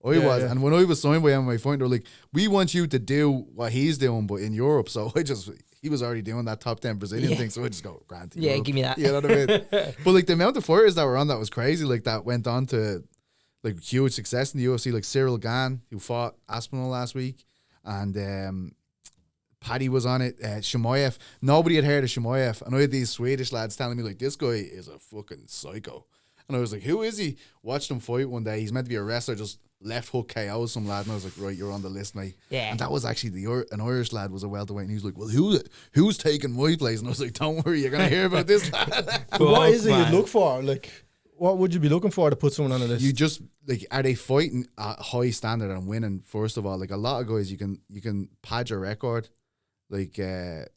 I was. Yeah. And when I was signed by MMA Fight, they were like, we want you to do what he's doing, but in Europe. So he was already doing that top 10 Brazilian thing. So I just go, grant. Yeah, Europe. give me that. You know what I mean? But like the amount of fighters that were on that was crazy. Like that went on to like huge success in the UFC. Like Cyril Gane, who fought Aspinall last week. And Paddy was on it. Shimoyev. Nobody had heard of Shimoyev. And I had these Swedish lads telling me, like, this guy is a fucking psycho. And I was like, who is he? Watched him fight one day. He's meant to be a wrestler, just left hook KO some lad. And I was like, right, you're on the list, mate. Yeah. And that was actually an Irish lad was a welterweight. And he was like, well, who's taking my place? And I was like, don't worry, you're going to hear about this lad. But what is it you'd look for? Like, what would you be looking for to put someone on a list? You just, like, are they fighting at high standard and winning, first of all? Like, a lot of guys, you can pad your record. Like,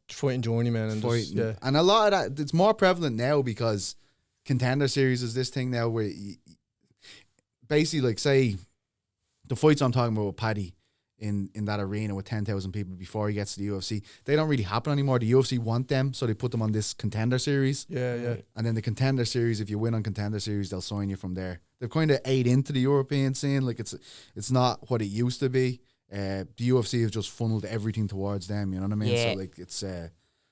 fighting journeyman and fighting. Just, and a lot of that, it's more prevalent now because Contender Series is this thing now where basically, like, say, the fights I'm talking about with Paddy in that arena with 10,000 people before he gets to the UFC, they don't really happen anymore. The UFC want them, so they put them on this Contender Series. Yeah. And then the Contender Series, if you win on Contender Series, they'll sign you from there. They've kind of ate into the European scene. Like, it's not what it used to be. The UFC have just funneled everything towards them, you know what I mean? Yeah. So, like, it's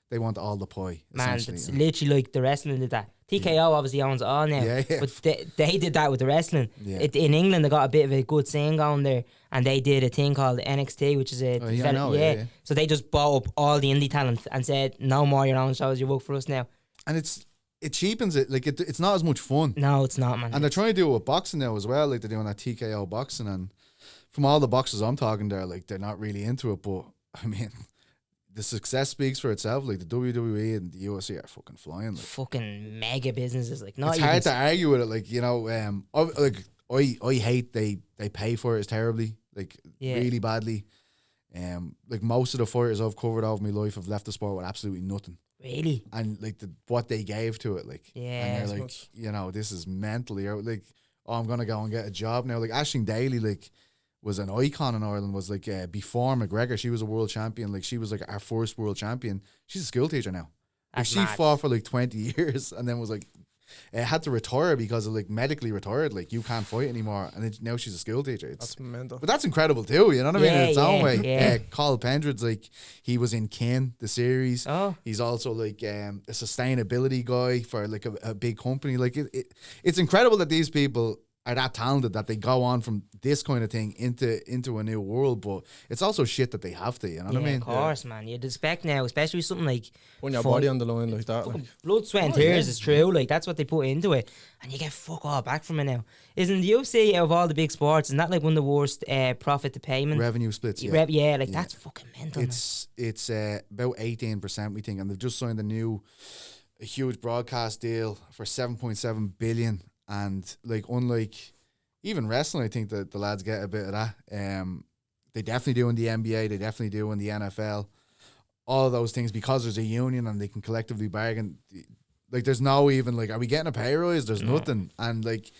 they want all the pie. Man, it's literally like the wrestling did that. TKO obviously owns it all now. Yeah. But they did that with the wrestling. Yeah. In England, they got a bit of a good scene going there. And they did a thing called NXT, which is a... So they just bought up all the indie talent and said, no more your own shows, you work for us now. And it cheapens it. Like, it's not as much fun. No, it's not, man. And they're trying to do it with boxing now as well. Like, they're doing that TKO boxing. And from all the boxers I'm talking there, like, they're not really into it. But, I mean... the success speaks for itself. Like, the WWE and the UFC are fucking flying. Like, fucking mega businesses. Like, not it's hard to argue with it. Like, you know, I hate they pay for it terribly. Like, really badly. Like, most of the fighters I've covered over my life have left the sport with absolutely nothing. Really? And like what they gave to it, like, yeah, and they're like, you know, this is mentally like, oh, I'm gonna go and get a job now. Like, Aisling Daly, like, was an icon in Ireland, was like before McGregor, she was a world champion. Like, she was like our first world champion. She's a school teacher now. Like, she fought for like 20 years and then was like, had to retire because of like medically retired. Like you can't fight anymore, and now she's a school teacher. That's mental. But that's incredible too. You know what I mean? Yeah, In its own way. yeah. Carl Pendred's like he was in Kin, the series. Oh. He's also like a sustainability guy for like a big company. Like it's incredible that these people are that talented that they go on from this kind of thing into a new world, but it's also shit that they have to, you know what I mean? Of course, man. You'd expect now, especially something like Putting your body on the line like that. fucking Like. blood, sweat, and tears is true. Like that's what they put into it, and you get fuck all back from it now. Isn't the UFC out of all the big sports? Isn't that like one of the worst profit to payment Revenue splits, yeah. That's fucking mental. It's about 18%, we think, and they've just signed a huge broadcast deal for 7.7 billion. And like, unlike even wrestling, I think that the lads get a bit of that. They definitely do in the NBA. They definitely do in the NFL. All of those things, because there's a union and they can collectively bargain. Like, there's no even like, are we getting a pay rise? There's nothing. And like, you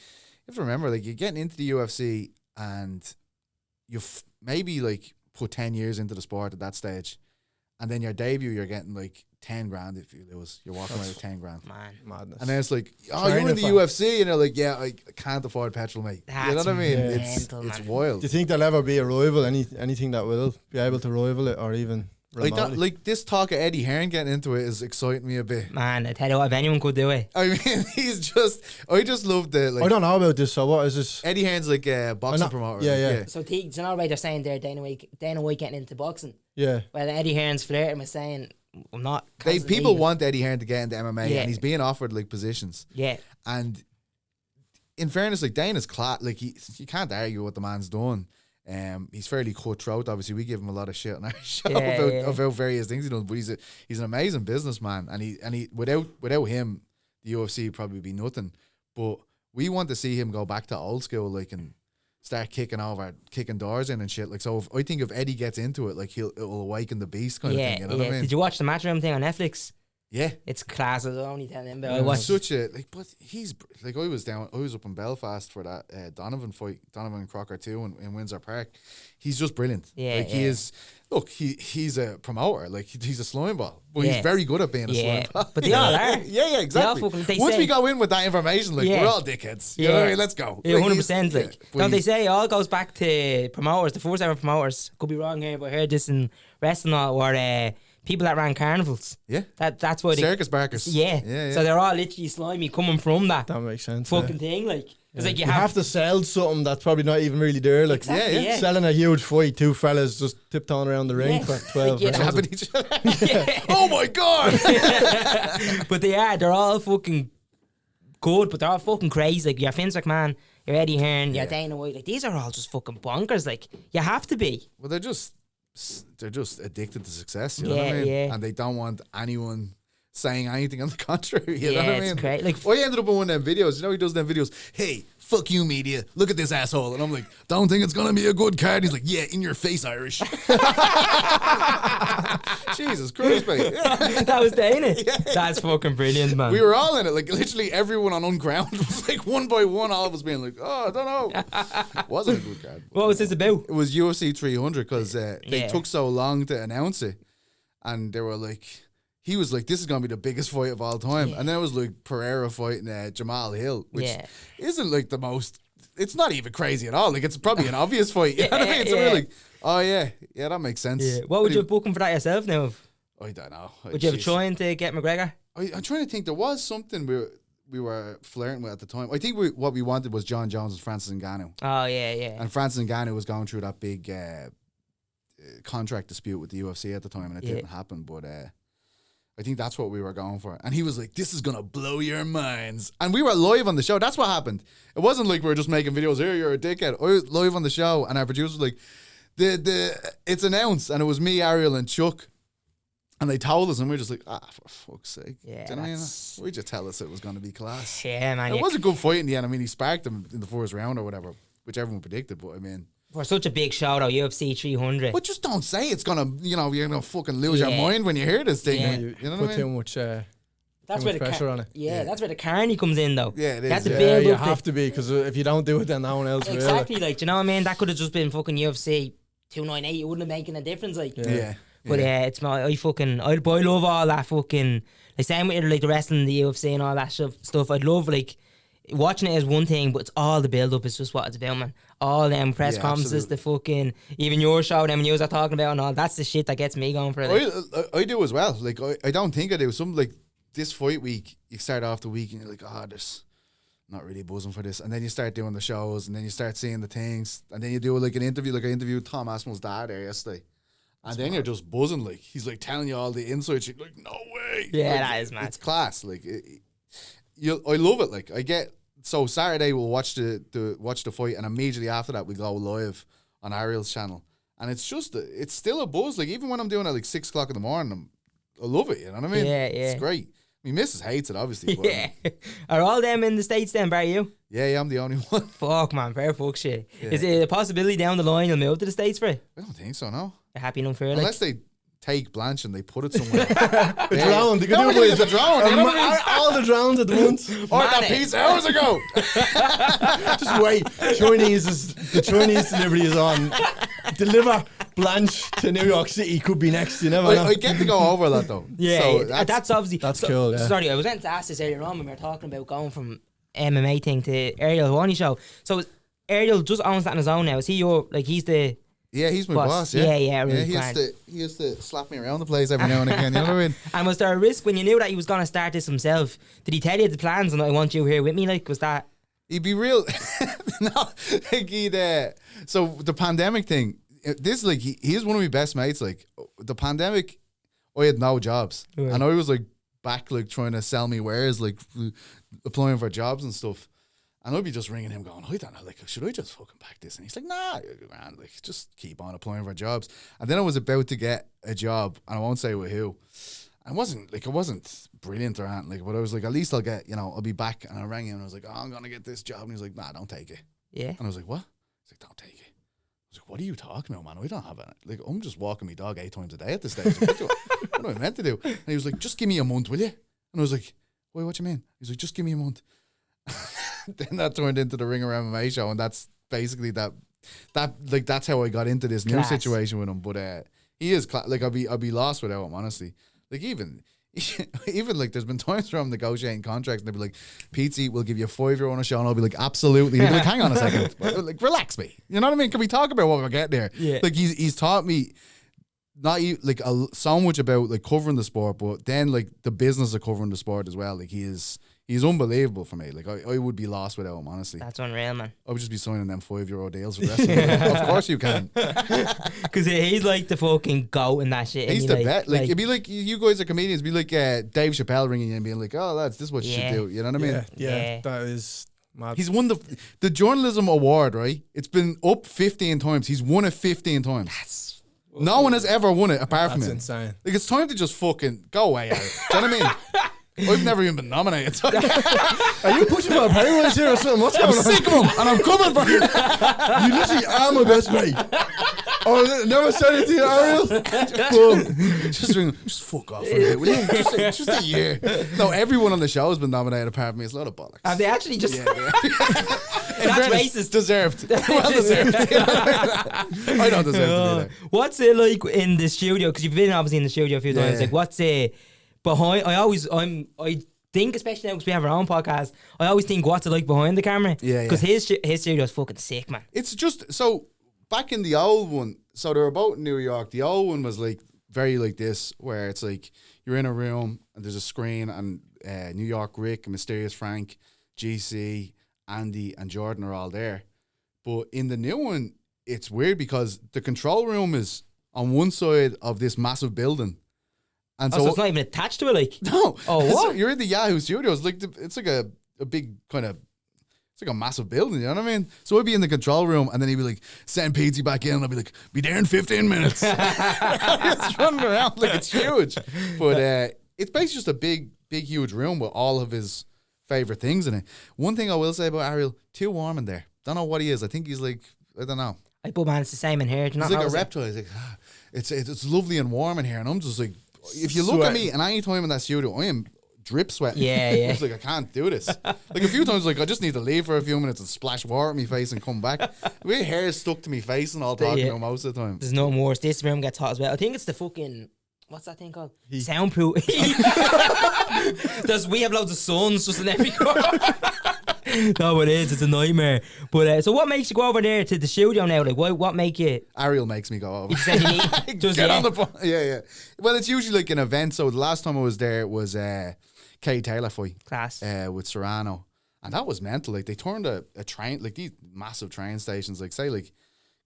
have to remember, like, you're getting into the UFC and you've maybe like put 10 years into the sport at that stage, and then your debut, you're getting like 10 grand if you lose. You're walking away with 10 grand. Man. Madness. And then it's like, oh, you're in the UFC, and they're like, yeah, I can't afford petrol, mate. You know what I mean? Mental, It's man. wild. Do you think there'll ever be a rival? Anything that will be able to rival it, or even Like remotely? that, like this talk of Eddie Hearn getting into it is exciting me a bit. Man, I tell you what, if anyone could do it, I mean, I just love the like. I don't know about this. So what is this? Eddie Hearn's like a boxing promoter. Yeah. so it's not right they're saying there Dana White getting into boxing. Yeah. Well, Eddie Hearn's flirting with saying, I'm not. People want Eddie Hearn to get into MMA, Yeah. and he's being offered like positions. Yeah. And in fairness, like Dana's like you can't argue what the man's doing. He's fairly cutthroat. Obviously, we give him a lot of shit on our show about various things he does. But he's an amazing businessman, and he without him, the UFC would probably be nothing. But we want to see him go back to old school, like, and start kicking doors in and shit. Like, so I think if Eddie gets into it, like it'll awaken the beast kind of thing. You know what I mean? Did you watch the Matchroom thing on Netflix? Yeah. It's class. I was only telling him about. I It's watched. such a like, but he's like, I was up in Belfast for that Donovan fight, Donovan and Crocker 2 in Windsor Park. He's just brilliant. Yeah, like he is. Look, he's a promoter. Like he's a slime ball, but he's very good at being a slime ball. But they all are. Yeah, exactly. They Once say- we go in with that information, like we're all dickheads. You know what I mean? Let's go. Yeah, 100%. Like, but don't they say it all goes back to promoters? The first ever promoters, could be wrong here, but I heard this in wrestling, were people that ran carnivals. Yeah. That's why Circus barkers. Yeah. So they're all literally slimy coming from that That makes sense. fucking thing. Like, it's like you have to sell something that's probably not even really there. Like, Exactly, yeah. selling a huge fight, two fellas just tiptoeing around the ring Yeah. for 12 Like, rounds. Jabbing each other. Oh my god. But they're all fucking good, but they're all fucking crazy. Like, you're Vince McMahon, you're Eddie Hearn, you're Dana White. Like, these are all just fucking bonkers. Like, you have to be. Well, they're just addicted to success, you know what I mean? Yeah. And they don't want anyone saying anything on the contrary, you know what I it's mean? great. Like, I ended up in one of them videos, you know, he does them videos, hey, fuck you media, look at this asshole, and I'm like, don't think it's gonna be a good card. He's like, yeah, in your face, Irish. Jesus Christ, mate. that was Dana. That's fucking brilliant, man. We were all in it, like literally everyone on Uncrowned was like one by one, all of us being like, oh, I don't know. Wasn't a good card. What was this about? It was UFC 300 because they took so long to announce it, and they were like, he was like, this is gonna be the biggest fight of all time, and then it was like Pereira fighting Jamal Hill, which isn't like the most. It's not even crazy at all. Like, it's probably an obvious fight. You know what I mean? So we're like, oh yeah, that makes sense. Yeah. What would you book him for that yourself now? I don't know. Would you have trying to get McGregor? I'm trying to think. There was something we were flirting with at the time. I think what we wanted was John Jones and Francis Ngannou. Oh yeah. And Francis Ngannou was going through that big contract dispute with the UFC at the time, and it didn't happen. But I think that's what we were going for. And he was like, this is going to blow your minds. And we were live on the show. That's what happened. It wasn't like we were just making videos. Here, you're a dickhead. I was live on the show, and our producer was like, it's announced. And it was me, Ariel, and Chuck. And they told us, and we were just like, for fuck's sake. Yeah, Do you know what I mean? We just tell us it was going to be class. Yeah, man. It was a good fight in the end. I mean, he sparked him in the first round or whatever, which everyone predicted. But I mean, for such a big show, though, UFC 300. but just don't say it's gonna, you're gonna fucking lose your mind when you hear this thing. Yeah. You know Put what I too mean? much That's too where much the pressure on it. Yeah, that's where the carny comes in, though. Yeah, it is, That's a yeah. build You up. have to be, because if you don't do it, then no one else Exactly, will. like, do you know what I mean? That could have just been fucking UFC 298. It wouldn't have making a difference, like. Yeah. But it's my I love all that fucking like same with like the wrestling, the UFC and all that stuff. I'd love like watching it is one thing, but it's all the build up is just what it's about, man. All them press conferences, the fucking even your show, them news are talking about and all. That's the shit that gets me going for it. Like. I do as well. Like I don't think I do. Some like this fight week, you start off the week and you're like, there's not really buzzing for this, and then you start doing the shows, and then you start seeing the things, and then you do like an interview. Like I interviewed Tom Aspinall's dad there yesterday. And then you're just buzzing, like he's like telling you all the insights. You're like, no way. Yeah, like, that is mad. It's class. Like, I love it. Like, I get so Saturday we'll watch the fight, and immediately after that we go live on Ariel's channel, and it's still a buzz. Like even when I'm doing it like 6 o'clock in the morning, I love it. You know what I mean? Yeah, It's great. I mean, Mrs. hates it, obviously. But, yeah. Are all them in the States then, Barry? You? Yeah, I'm the only one. Fuck, man, fair fuck shit. Yeah. Is it a possibility down the line you'll move to the States for it? I don't think so. No. You're happy enough for it? Unless they take Blanche and they put it somewhere. The drone. They could do it with the drone. all the drones at once. Or that piece hours ago. Just wait. The Chinese delivery is on. Deliver Blanche to New York City could be next. You never know. I get to go over that though. Yeah, so that's obviously that's cool. Yeah. Sorry, I was going to ask this earlier on when we were talking about going from MMA thing to Ariel Helwani show. So Ariel just owns that on his own now. Is he your he's the he's my boss. Really he used to slap me around the place every now and again. You know what I mean? And was there a risk when you knew that he was going to start this himself? Did he tell you the plans and I want you here with me? Like, was that? He'd be real. No, like so the pandemic thing. This like he's one of my best mates. Like the pandemic, I had no jobs, and I was like back like trying to sell me wares, like applying for jobs and stuff. And I'd be just ringing him, going, I don't know, like should I just fucking pack this? And he's like, nah, man, like just keep on applying for jobs. And then I was about to get a job, and I won't say with who. I wasn't brilliant or anything, like, but I was like, at least I'll get, I'll be back. And I rang him and I was like, I'm gonna get this job, and he's like, nah, don't take it. Yeah. And I was like, what? He's like, don't take it. I was like, what are you talking about, man? We don't have it. Like, I'm just walking my dog 8 times a day at this stage. Like, what am I meant to do? And he was like, just give me a month, will you? And I was like, wait, what you mean? He's like, just give me a month. Then that turned into the Ring Around MMA show, and that's basically that's how I got into this new situation with him. But he is like I'll be lost without him, honestly. Like even like there's been times where I'm negotiating contracts and they'll be like, Petesy, we'll give you a 5-year on a show, and I'll be like, absolutely. He'll be like, hang on a second, like relax me. You know what I mean? Can we talk about what we're getting there? Yeah. Like he's taught me not like so much about like covering the sport, but then like the business of covering the sport as well. Like he's unbelievable for me. Like I would be lost without him, honestly. That's unreal, man. I would just be signing them 5-year deals for the rest of it. Of course you can. Because he's like the fucking goat in that shit. He's the bet. Like it'd be like you guys are comedians. It'd be like Dave Chappelle ringing you and being like, "Oh lads, this is what you should do." You know what I mean? Yeah. That is mad. He's won the journalism award, right? It's been up 15 times. He's won it 15 times. No one has ever won it apart from him. That's insane. Like it's time to just fucking go away, Eric. Do you know what I mean? I've never even been nominated. Are you pushing for a pay rise here or something? What's going on? I'm sick of him, and I'm coming for you. You literally are my best mate. Oh, never said it to you, Ariel. Boom. Just fuck off for a bit, will you? Just a year. No, everyone on the show has been nominated apart from me. It's a lot of bollocks. Have they actually just... Yeah. That's racist. Deserved. Well deserved. I don't deserve to be there. What's it like in the studio? Because you've been obviously in the studio a few times. Yeah. Like, what's it behind? I think, especially now because we have our own podcast, I always think what's it like behind the camera. Yeah. Because his studio is fucking sick, man. It's just so back in the old one. So they were both in New York. The old one was like very like this, where it's like you're in a room and there's a screen, and New York Rick, Mysterious Frank, GC, Andy, and Jordan are all there. But in the new one, it's weird because the control room is on one side of this massive building. And so it's not even attached to it, like? No. Oh, what? So you're in the Yahoo Studios. Like it's like a big kind of, it's like a massive building, you know what I mean? So I'd be in the control room, and then he'd be like, send Petesy back in, and I'd be like, be there in 15 minutes. It's running around like it's huge. But it's basically just a big, huge room with all of his favourite things in it. One thing I will say about Ariel, too warm in there. Don't know what he is. I think he's like, I don't know. But man, it's the same in here. He's like a reptile. He's like, it's lovely and warm in here. And I'm just like, if you look at me, and any time in that studio, I am drip sweating. Yeah, I yeah. was like, I can't do this. Like a few times, like I just need to leave for a few minutes and splash water on my face and come back. My hair stuck to my face and all talking to him most of the time. There's no more. This room gets hot as well. I think it's the fucking, what's that thing called? Heat. Soundproof. We have loads of suns just in every corner. No, it is. It's a nightmare. But so what makes you go over there to the studio now? Like, what make you? Ariel makes me go over. You said you need, just, Get on the phone. Yeah. Well, it's usually like an event. So the last time I was there was Kay Taylor fight class. with Serrano, and that was mental. Like they turned a train, like these massive train stations, like say like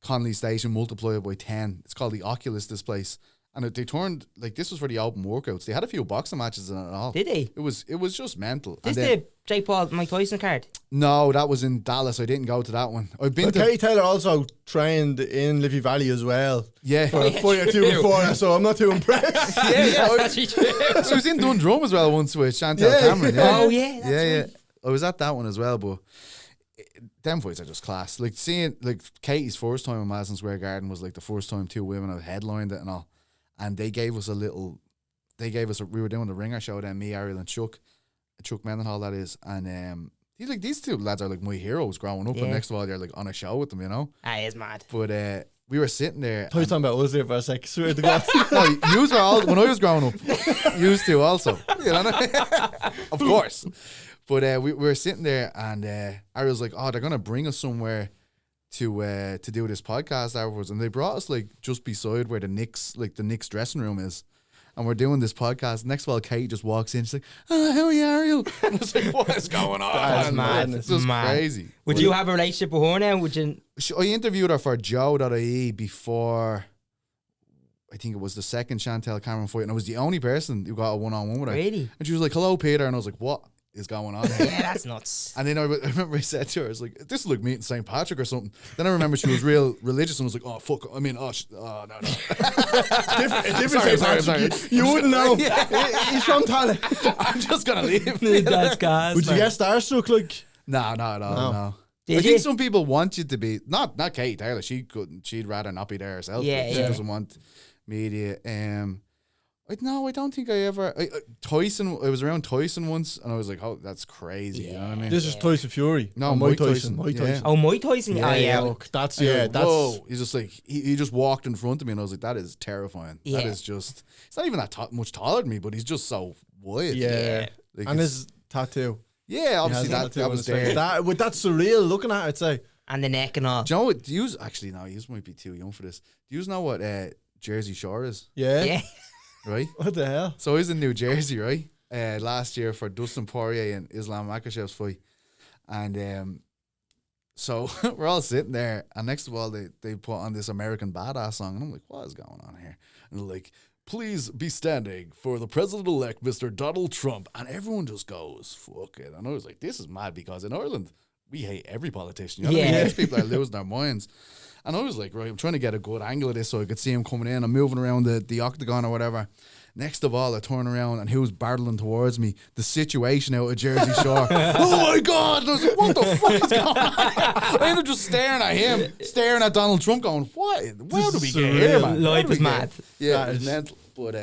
Connolly Station, multiply it by 10. It's called the Oculus. This place. And they turned, like, this was for the open workouts. They had a few boxing matches and all. Did they? It was just mental. This And then- the Jake Paul, Mike Tyson card? No, that was in Dallas. I didn't go to that one. I've been But to... Katie Taylor also trained in Liffey Valley as well. Yeah. For a fight or two before that, so I'm not too impressed. yeah. That's actually true. I was in Dundrum as well once with Chantal Yeah. Cameron. Yeah. Oh, yeah. That's yeah. right. I was at that one as well, but them fights are just class. Like, seeing, like, Katie's first time in Madison Square Garden was, like, the first time two women have headlined it and all. And they gave us we were doing the Ringer show then, me, Ariel and Chuck Mendenhall, that is. And these two lads are like my heroes growing up. Yeah. And next of all, you're like on a show with them, you know? Ah, he's mad. But we were sitting there. I was talking about us there for a sec. Swear to God. No, yous were all, when I was growing up, used to also. You know? Of course. But we were sitting there and Ariel's like, oh, they're going to bring us somewhere to do this podcast afterwards, and they brought us like just beside where the Knicks dressing room is, and we're doing this podcast. Next of all, Kate just walks in. She's like, "Oh, how are you, Ariel?" I was like, "What is going on?" That's man? madness. It's just Mad. crazy. Would you have a relationship with her now? Would you? I interviewed her for Joe.ie before. I think it was the second Chantal Cameron fight, and I was the only person who got a one-on-one with her. Really? And she was like, "Hello, Peter," and I was like, "What is going on here?" Yeah, that's nuts. And then I remember I said to her, I was like, this is like meeting St. Patrick or something. Then I remember she was real religious and was like, oh, fuck. I mean, no. Different Sorry. You wouldn't know. He's from Tala. I'm just going to leave. That's gas. Would you get starstruck? Like, No, not at all, no. Did I you? think some people want you to be, not Kate Taylor. She'd rather not be there herself. Yeah, She yeah. doesn't want media. I don't think I ever. Tyson, I was around Tyson once, and I was like, "Oh, that's crazy." You know what I mean? this is Tyson Fury. No, Oh, Mike Tyson. Mike Yeah. Tyson. Oh, Mike Tyson. Oh, yeah. Look, that's I go, that's whoa. He's just like he just walked in front of me, and I was like, "That is terrifying." Yeah. That is just. It's not even that much taller than me, but he's just so wide. yeah. Like And it's- his tattoo. yeah, obviously He has a that tattoo on was his face. there. That's surreal looking at it, I'd say. And the neck and all. Do you know what? Actually, no, you might be too young for this. Do you know what Jersey Shore is? Yeah. Yeah. Right. What the hell? So I was in New Jersey, right? Last year for Dustin Poirier and Islam Makhachev's fight. And so we're all sitting there, and next of all, they put on this American Badass song, and I'm like, what is going on here? And they're like, please be standing for the president-elect, Mr. Donald Trump. And everyone just goes, fuck it. And I was like, this is mad, because in Ireland, we hate every politician. You know what I mean? Yeah. These people are losing their minds. And I was like, right, I'm trying to get a good angle of this so I could see him coming in. I'm moving around the octagon or whatever. Next of all, I turn around and who's barreling towards me? The Situation out of Jersey Shore. Oh my God! And I was like, what the fuck is going on? I ended up just staring at him, staring at Donald Trump, going, what? Where do we is get here, surreal. man? Life is mad. Yeah, That it was is- mental. But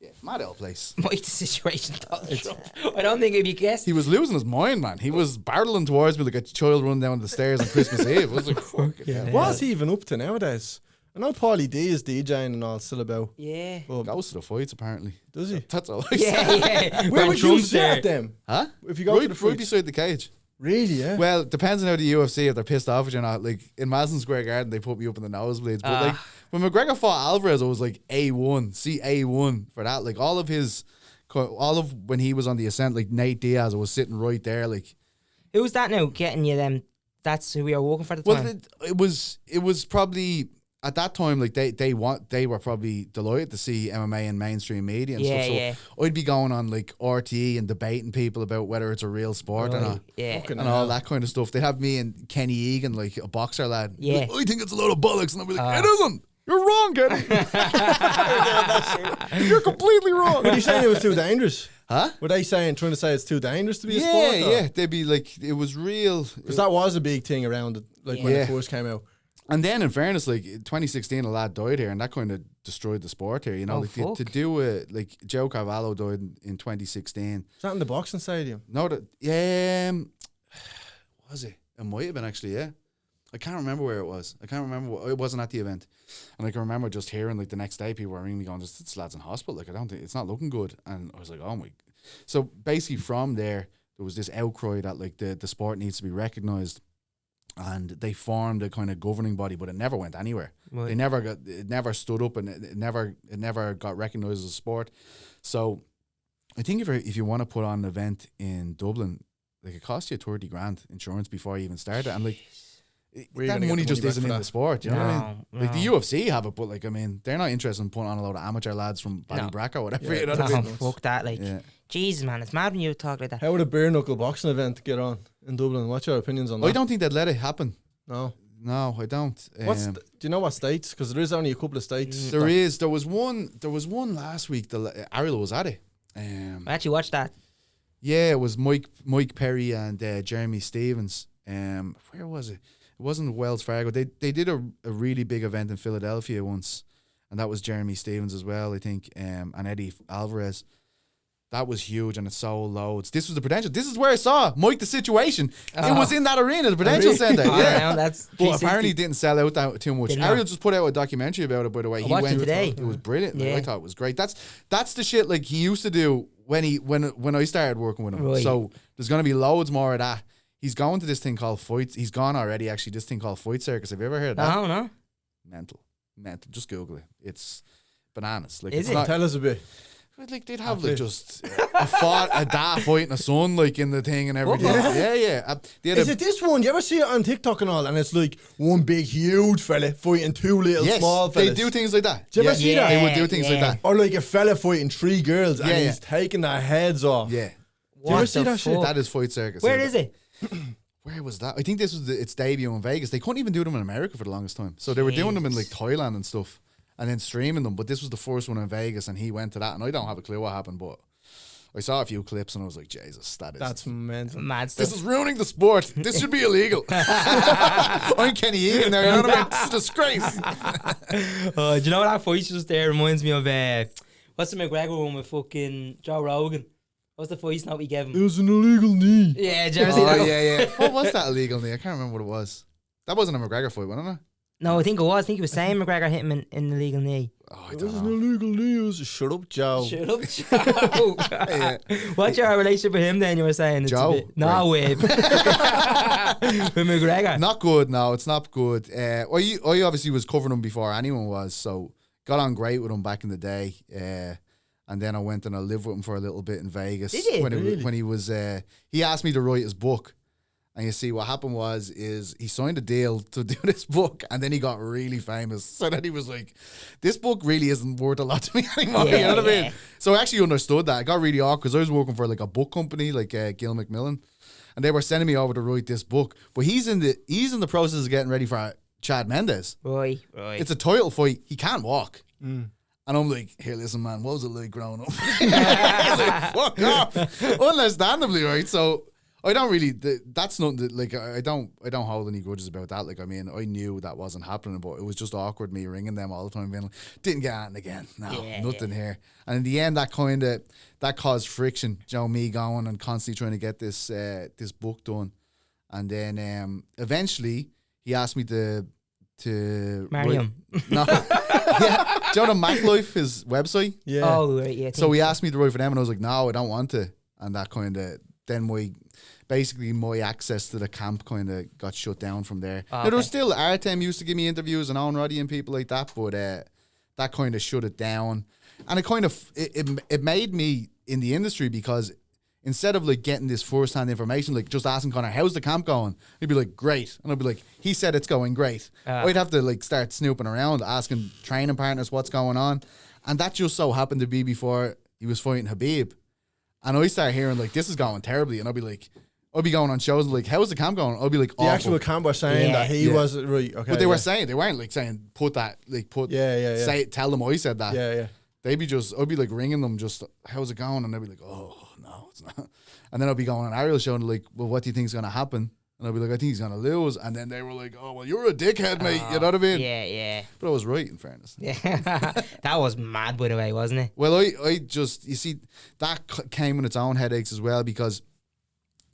yeah, mad old place. Mike, the situation. Donald Trump. I don't think it'd be guessed. He was losing his mind, man. He was barreling towards me like a child running down the stairs on Christmas Eve. I was like, fucking hell. What's he even up to nowadays? I know Paulie D is DJing and all still about. Yeah. Well, Goes to the fights, apparently. does he? That's all I Yeah, said. yeah. Where When would you Trump's sit there. at them? Huh? If you go to the right fights? beside the cage. Really, yeah. Well, it depends on how the UFC, if they're pissed off at you or not. Like, in Madison Square Garden, they put me up in the nosebleeds. But, like, when McGregor fought Alvarez, I was, like, A1. See A1 for that. Like, all of when he was on the ascent, like, Nate Diaz, I was sitting right there, like. Who's that now getting you them? That's who we are working for at the Well, time. it was probably... At that time, like they were probably delighted to see MMA in mainstream media and Yeah, stuff. So yeah. I'd be going on like RTE and debating people about whether it's a real sport or not. Yeah. Fucking And all that kind of stuff. They'd have me and Kenny Egan, like a boxer lad. Yeah. Like, I think it's a load of bollocks. And I'd be like, it isn't. You're wrong, Kenny. You're completely wrong. Were they saying it was too dangerous? Huh? Were they trying to say it's too dangerous to be a sport? Yeah, yeah. They'd be like, it was real. Because that was a big thing around it, like when Yeah. it first came out. And then, in fairness, like 2016, a lad died here, and that kind of destroyed the sport here. You know, to do it, like Joe Carvalho died in 2016. Is that in the boxing stadium? No, was it? It might have been actually. Yeah, I can't remember where it was. I can't remember. It wasn't at the event, and I can remember just hearing like the next day people were ringing me going, "This lad's in hospital. Like I don't think it's not looking good." And I was like, "Oh my!" So basically, from there was this outcry that like the sport needs to be recognised. And they formed a kind of governing body, but it never went anywhere. Right. It never stood up, and it never got recognised as a sport. So, I think if you want to put on an event in Dublin, like it costs you $30,000 insurance before you even start it, and like that money just isn't in the sport. You know what I mean? No. Like the UFC have it, but like I mean, they're not interested in putting on a load of amateur lads from Ballybrack or whatever. Yeah. You know what I mean? Fuck that, like. Yeah. Jesus, man, it's mad when you talk like that. How would a bare knuckle boxing event get on in Dublin? What's your opinions on that? I don't think they'd let it happen. No, I don't. Do you know what states? Because there is only a couple of states. There is. There was one last week. Ariel was at it. I actually watched that. Yeah, it was Mike Perry and Jeremy Stevens. Where was it? It wasn't Wells Fargo. They did a really big event in Philadelphia once, and that was Jeremy Stevens as well, I think, and Eddie Alvarez. That was huge, and it sold loads. This was the Prudential. This is where I saw Mike the Situation. It was in that arena, the Prudential Centre. Yeah, that's. But apparently, it didn't sell out that too much. Ariel just put out a documentary about it. By the way, he went today. It was brilliant. Like, I thought it was great. That's the shit like he used to do when I started working with him. Right. So there's going to be loads more of that. He's going to this thing called Fight. He's gone already. Actually, this thing called Fight Circus. Have you ever heard of that? No. Mental. Just Google it. It's bananas. Like, is it? Tell us a bit. Like they'd have like just a dad fighting a son like in the thing and everything. Yeah. Is it this one? You ever see it on TikTok and all? And it's like one big huge fella fighting two little small fellas. They do things like that. Do you ever see that? They would do things like that. Or like a fella fighting three girls and he's taking their heads off. Yeah. Do you ever see that shit? That is Fight Circus. Where is it? Where was that? I think this was its debut in Vegas. They couldn't even do them in America for the longest time. So they were doing them in like Thailand and stuff. And then streaming them, but this was the first one in Vegas, and he went to that, and I don't have a clue what happened, but I saw a few clips, and I was like, Jesus, that's mental. Mad stuff. This is ruining the sport. This should be illegal. I'm Kenny Egan there, you know what I mean? This is a disgrace. Do you know what that fight just there reminds me of? What's the McGregor one with fucking Joe Rogan? What's the fight note we gave him? It was an illegal knee. Yeah, did you ever see that? Yeah. What was that illegal knee? I can't remember what it was. That wasn't a McGregor fight, wasn't it? No, I think it was. I think he was saying McGregor hit him in the legal knee. Oh, it was an illegal knee. It was shut up, Joe. Shut up, Joe. What's your relationship with him then? You were saying it's Joe. No, with McGregor. Not good. No, it's not good. I obviously was covering him before anyone was, so got on great with him back in the day. And then I went and I lived with him for a little bit in Vegas. Did you? When he was, he asked me to write his book. And you see, what happened is he signed a deal to do this book, and then he got really famous. So then he was like, this book really isn't worth a lot to me anymore. You know what I mean? So I actually understood that. I got really awkward because I was working for like a book company, like Gil McMillan, and they were sending me over to write this book. But he's in the process of getting ready for Chad Mendes. Right. It's a title fight. He can't walk. And I'm like, here, listen, man, what was it like growing up? He's like, fuck off. Understandably, right? So I don't really. That's nothing. That, like I don't hold any grudges about that. Like I mean, I knew that wasn't happening, but it was just awkward me ringing them all the time, being like, "Didn't get on again. No, nothing here." And in the end, that caused friction. Me going and constantly trying to get this book done, and then eventually he asked me to marry him. No, yeah. Do you know MacLife, his website? Yeah. Oh, right, yeah. So he asked me to write for them, and I was like, "No, I don't want to." And that kind of then my access to the camp kind of got shut down from there. Oh, Now, there was still Artem used to give me interviews and Owen Roddy and people like that, but that kind of shut it down. And it kind of it made me in the industry because instead of like getting this first-hand information, like just asking Conor, how's the camp going? He'd be like, great. And I'd be like, he said it's going great. I'd have to like start snooping around, asking training partners what's going on. And that just so happened to be before he was fighting Habib. And I started hearing like, this is going terribly. And I'd be going on shows like, how's the camp going? I'd be like, the actual camp was saying that he wasn't right. Okay, but they weren't like saying, tell them I said that. Yeah. I'd be like ringing them just, how's it going? And they'd be like, oh, no, it's not. And then I'd be going on Ariel's show and like, well, what do you think is going to happen? And I'd be like, I think he's going to lose. And then they were like, oh, well, you're a dickhead, mate. You know what I mean? Yeah. But I was right, in fairness. Yeah. That was mad, by the way, wasn't it? Well, I just, you see, that came with its own headaches as well, because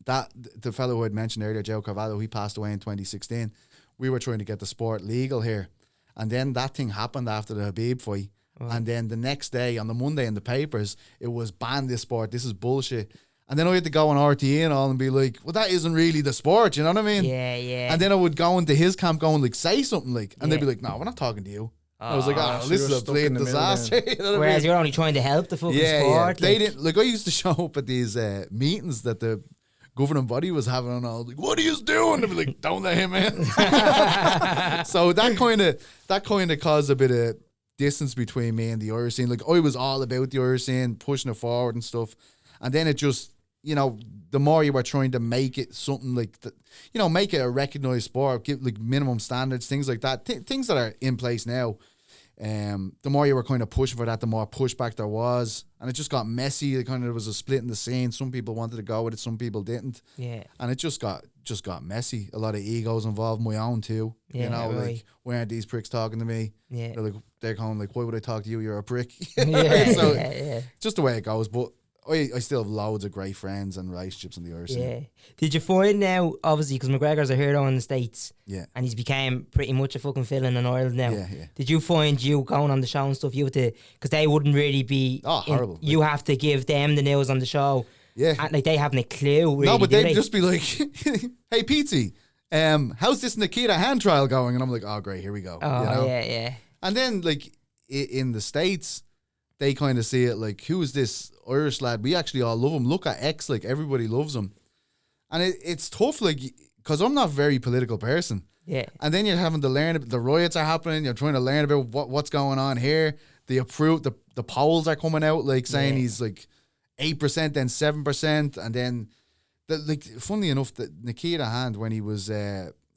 the fellow who I'd mentioned earlier, Joe Carvalho, he passed away in 2016. We were trying to get the sport legal here. And then that thing happened after the Habib fight. Oh. And then the next day, on the Monday in the papers, it was ban this sport. This is bullshit. And then I had to go on RTE and all and be like, well, that isn't really the sport, you know what I mean? Yeah. And then I would go into his camp going, like, say something, like, and they'd be like, no, we're not talking to you. I was like, this is a bleeding disaster. You know Whereas I mean? you're only trying to help the fucking sport. They didn't, like, I used to show up at these meetings that the governing body was having, and I was like, what are you doing? They'd be like, don't let him in. So that kind of caused a bit of distance between me and the Irish scene. Like, I was all about the Irish scene, pushing it forward and stuff. And then it just, you know, the more you were trying to make it something like, make it a recognised sport, give like minimum standards, things like that, things that are in place now. The more you were kind of pushing for that, the more pushback there was, and it just got messy. There was a split in the scene. Some people wanted to go with it, some people didn't. Yeah, and it just got messy. A lot of egos involved, my own too. Yeah, like, why aren't these pricks talking to me? Yeah, they're going like, why would I talk to you? You're a prick. Yeah, just the way it goes. But I still have loads of great friends and relationships in the Irish scene. Yeah. Did you find now, obviously, because McGregor's a hero in the States, and he's became pretty much a fucking villain in Ireland now. Yeah. Did you find you going on the show and stuff, because they wouldn't really be... Oh, horrible. You have to give them the news on the show. Yeah. And, like, they haven't a clue, really. No, but they'd just be like, hey, Petesy, how's this Nikita hand trial going? And I'm like, oh, great, here we go. Oh, yeah. And then, like, in the States, they kind of see it like, who is this Irish lad? We actually all love him. Look at X, like, everybody loves him. And it's tough, like, because I'm not a very political person. Yeah. And then you're having to learn, the riots are happening, you're trying to learn about what's going on here. The polls are coming out, like, saying he's, like, 8%, then 7%, and then, funnily enough, the Nikita Hand, when he was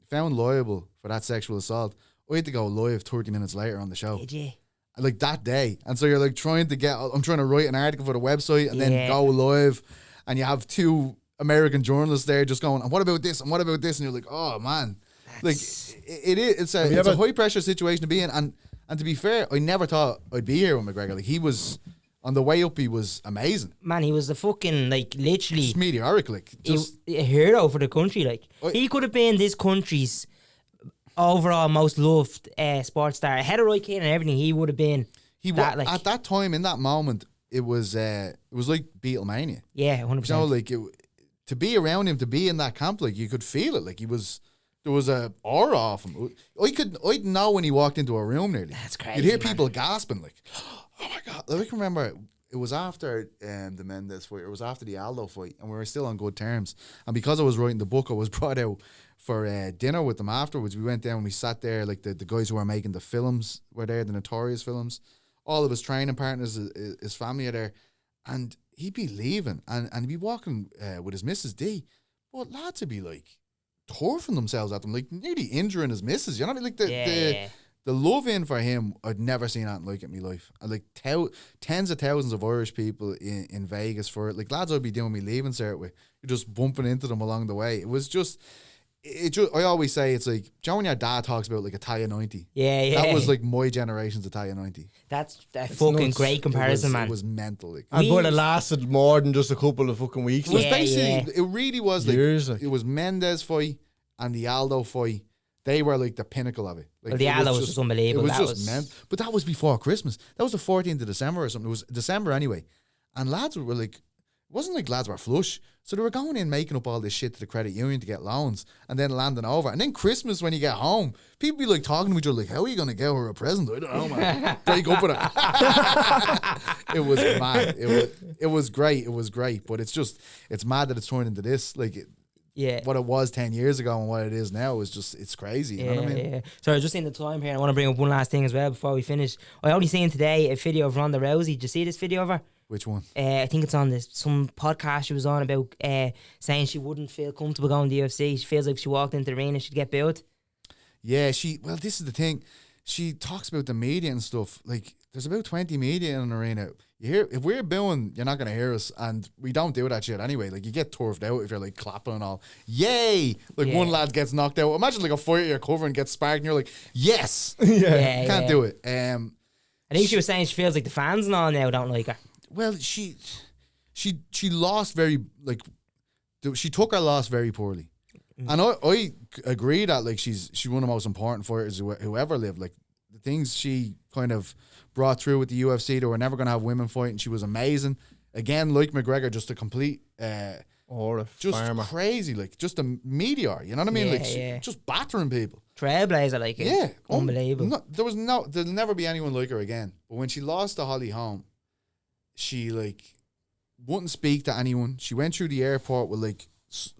found liable for that sexual assault, I had to go live 30 minutes later on the show. Did you? Like, that day. And so you're like I'm trying to write an article for the website and then go live, and you have two American journalists there just going, and what about this, and what about this, and you're like, oh man. It's a high pressure situation to be in, and to be fair, I never thought I'd be here with McGregor. Like, he was on the way up, he was amazing. Man, he was the fucking, like, literally just meteoric, like, just a hero for the country. Like, he could have been this country's overall most loved sports star, ahead of Roy Keane and everything. He would have been. At that time, in that moment, it was like Beatlemania. Yeah, 100%. You know, like, to be around him, to be in that camp, like, you could feel it. Like, there was a aura off him. I'd know when he walked into a room nearly. That's crazy. You'd hear people gasping, like, oh my God. Like, I can remember it was after the Mendes fight, it was after the Aldo fight, and we were still on good terms. And because I was writing the book, I was brought out for dinner with them afterwards. We went down and we sat there, like, the guys who were making the films were there, the Notorious films. All of his training partners, his family are there. And he'd be leaving and he'd be walking with his Mrs. D. But lads would be, like, turfing themselves at them, like, nearly injuring his missus. You know what I mean? Like, the love in for him, I'd never seen anything like it in my life. And, like, tens of thousands of Irish people in Vegas for it. Like, lads I'd be doing me leaving cert with, you're just bumping into them along the way. It was just... I always say, it's like, Joe, when your dad talks about, like, Italia 90. Yeah. That was, like, my generation's Italia 90. That's a fucking nuts. Great comparison, man. It was mental. Like. And but it lasted more than just a couple of fucking weeks. It was it really was, like, years, like, it was Mendes fight and the Aldo fight. They were, like, the pinnacle of it. Like, the Aldo was just unbelievable. It was just but that was before Christmas. That was the 14th of December or something. It was December anyway. And lads were, like, it wasn't like lads were flush. So they were going in making up all this shit to the credit union to get loans and then landing over. And then Christmas, when you get home, people be, like, talking to each other like, how are you going to get her a present? I don't know, man. Break up with her. It was mad. It was great. It was great. But it's mad that it's turned into this. Like, what it was 10 years ago and what it is now is just, it's crazy. You know what I mean? Yeah. So I just in the time here, I want to bring up one last thing as well before we finish. I only seen today a video of Ronda Rousey. Did you see this video of her? Which one? I think it's on some podcast she was on about saying she wouldn't feel comfortable going to the UFC. She feels like if she walked into the arena, she'd get booed. Yeah, this is the thing. She talks about the media and stuff. Like, there's about 20 media in an arena. You hear, if we're booing, you're not going to hear us, and we don't do that shit anyway. Like, you get turfed out if you're like clapping and all. Yay! Like, one lad gets knocked out. Imagine like a fight you're covering gets sparked, and you're like, yes! Can't do it. I think she was saying she feels like the fans and all now don't like her. Well, she lost very, like, she took her loss very poorly. And I agree that, like, she's one of the most important fighters who ever lived. Like, the things she kind of brought through with the UFC, they were never going to have women fighting. She was amazing. Again, like McGregor, just a complete... crazy, like, just a meteor, you know what I mean? Just battering people. Trailblazer, like, unbelievable. There'll never be anyone like her again. But when she lost to Holly Holm, she, like, wouldn't speak to anyone. She went through the airport with, like,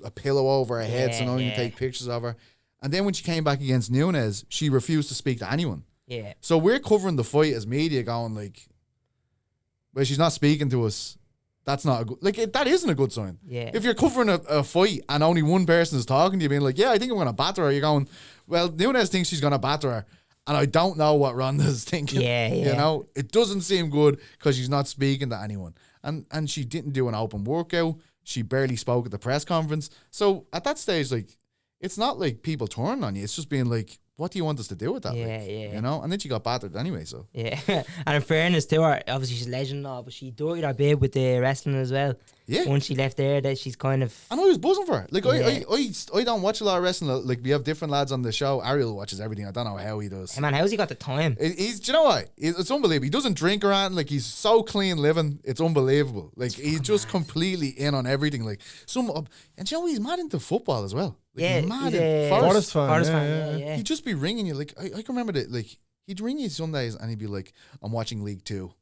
a pillow over her head so no one can take pictures of her. And then when she came back against Nunes, she refused to speak to anyone. Yeah. So we're covering the fight as media going, like, well, she's not speaking to us. That's not a good... Like, that isn't a good sign. Yeah. If you're covering a fight and only one person is talking to you, being like, yeah, I think I'm going to batter her, you're going, well, Nunes thinks she's going to batter her, and I don't know what Ronda's thinking. You know? It doesn't seem good because she's not speaking to anyone. And she didn't do an open workout. She barely spoke at the press conference. So at that stage, like, it's not like people turning on you. It's just being like, what do you want us to do with that? You know? And then she got battered anyway, so. Yeah. And in fairness to her, obviously she's a legend now, but she dirtied her bib with the wrestling as well. Yeah. Once she left there, that she's kind of... And I was buzzing for her. Like, I don't watch a lot of wrestling. Like, we have different lads on the show. Ariel watches everything. I don't know how he does. Hey man, how's he got the time? Do you know what? It's unbelievable. He doesn't drink around. Like, he's so clean living. It's unbelievable. Like, he's just completely in on everything. Like, and you know, he's mad into football as well. Like, mad in Forest fan. Yeah. He'd just be ringing you. Like, I can remember that. Like, he'd ring you Sundays and he'd be like, I'm watching League Two.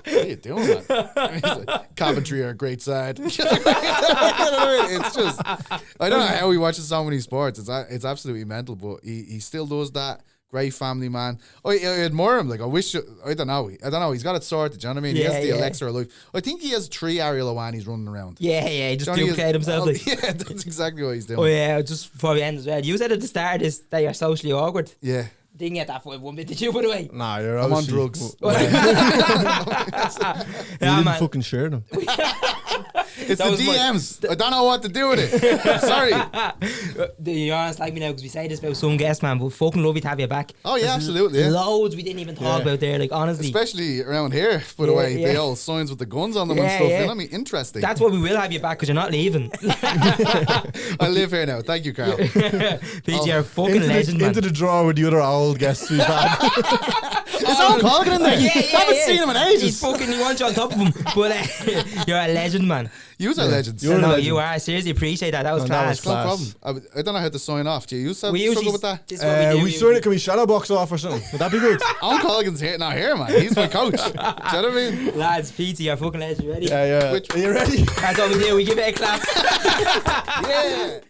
What are you doing, man? He's like, Coventry are a great side. It's just, I don't know how he watches so many sports. It's absolutely mental, but he still does that. Great family man. I admire him. Like, I don't know. He's got it sorted. Do you know what I mean? He has the Alexa life. I think he has 3 Ariel Helwanis running around. Yeah. He just duplicated himself. Like. Yeah, that's exactly what he's doing. Oh yeah, just before we end as well. You said at the start of this that you're socially awkward. Yeah. Didn't get that for 1 bit, did you, by the way? Nah, I'm on drugs. You didn't fucking share them. It's the DMs. I don't know what to do with it. I'm sorry. You're honest like me now because we say this about some guests, man, but fucking love you to have you back. Oh, yeah, absolutely. Yeah. Loads we didn't even talk about there, like, honestly. Especially around here, by the way. They all signs with the guns on them and stuff. You know what I mean? Interesting. That's why we will have you back because you're not leaving. I live here now. Thank you, Carl. PG, you're a fucking legend, man. Into the drawer with the other old guests we've had. Is Owen Colgan in there? Yeah, I haven't seen him in ages. He wants you on top of him. But you're a legend, man. You are legends. You're a legend. You are. I seriously appreciate that. That was class. No problem. I don't know how to sign off. Do you struggle with that? Can we shadow box off or something? Would that be good? Owen Colgan's not here, man. He's my coach. Do you know what I mean? Lads, PT, you're fucking legend. Ready? Yeah. Are you ready? That's what we do. We give it a clap. Yeah.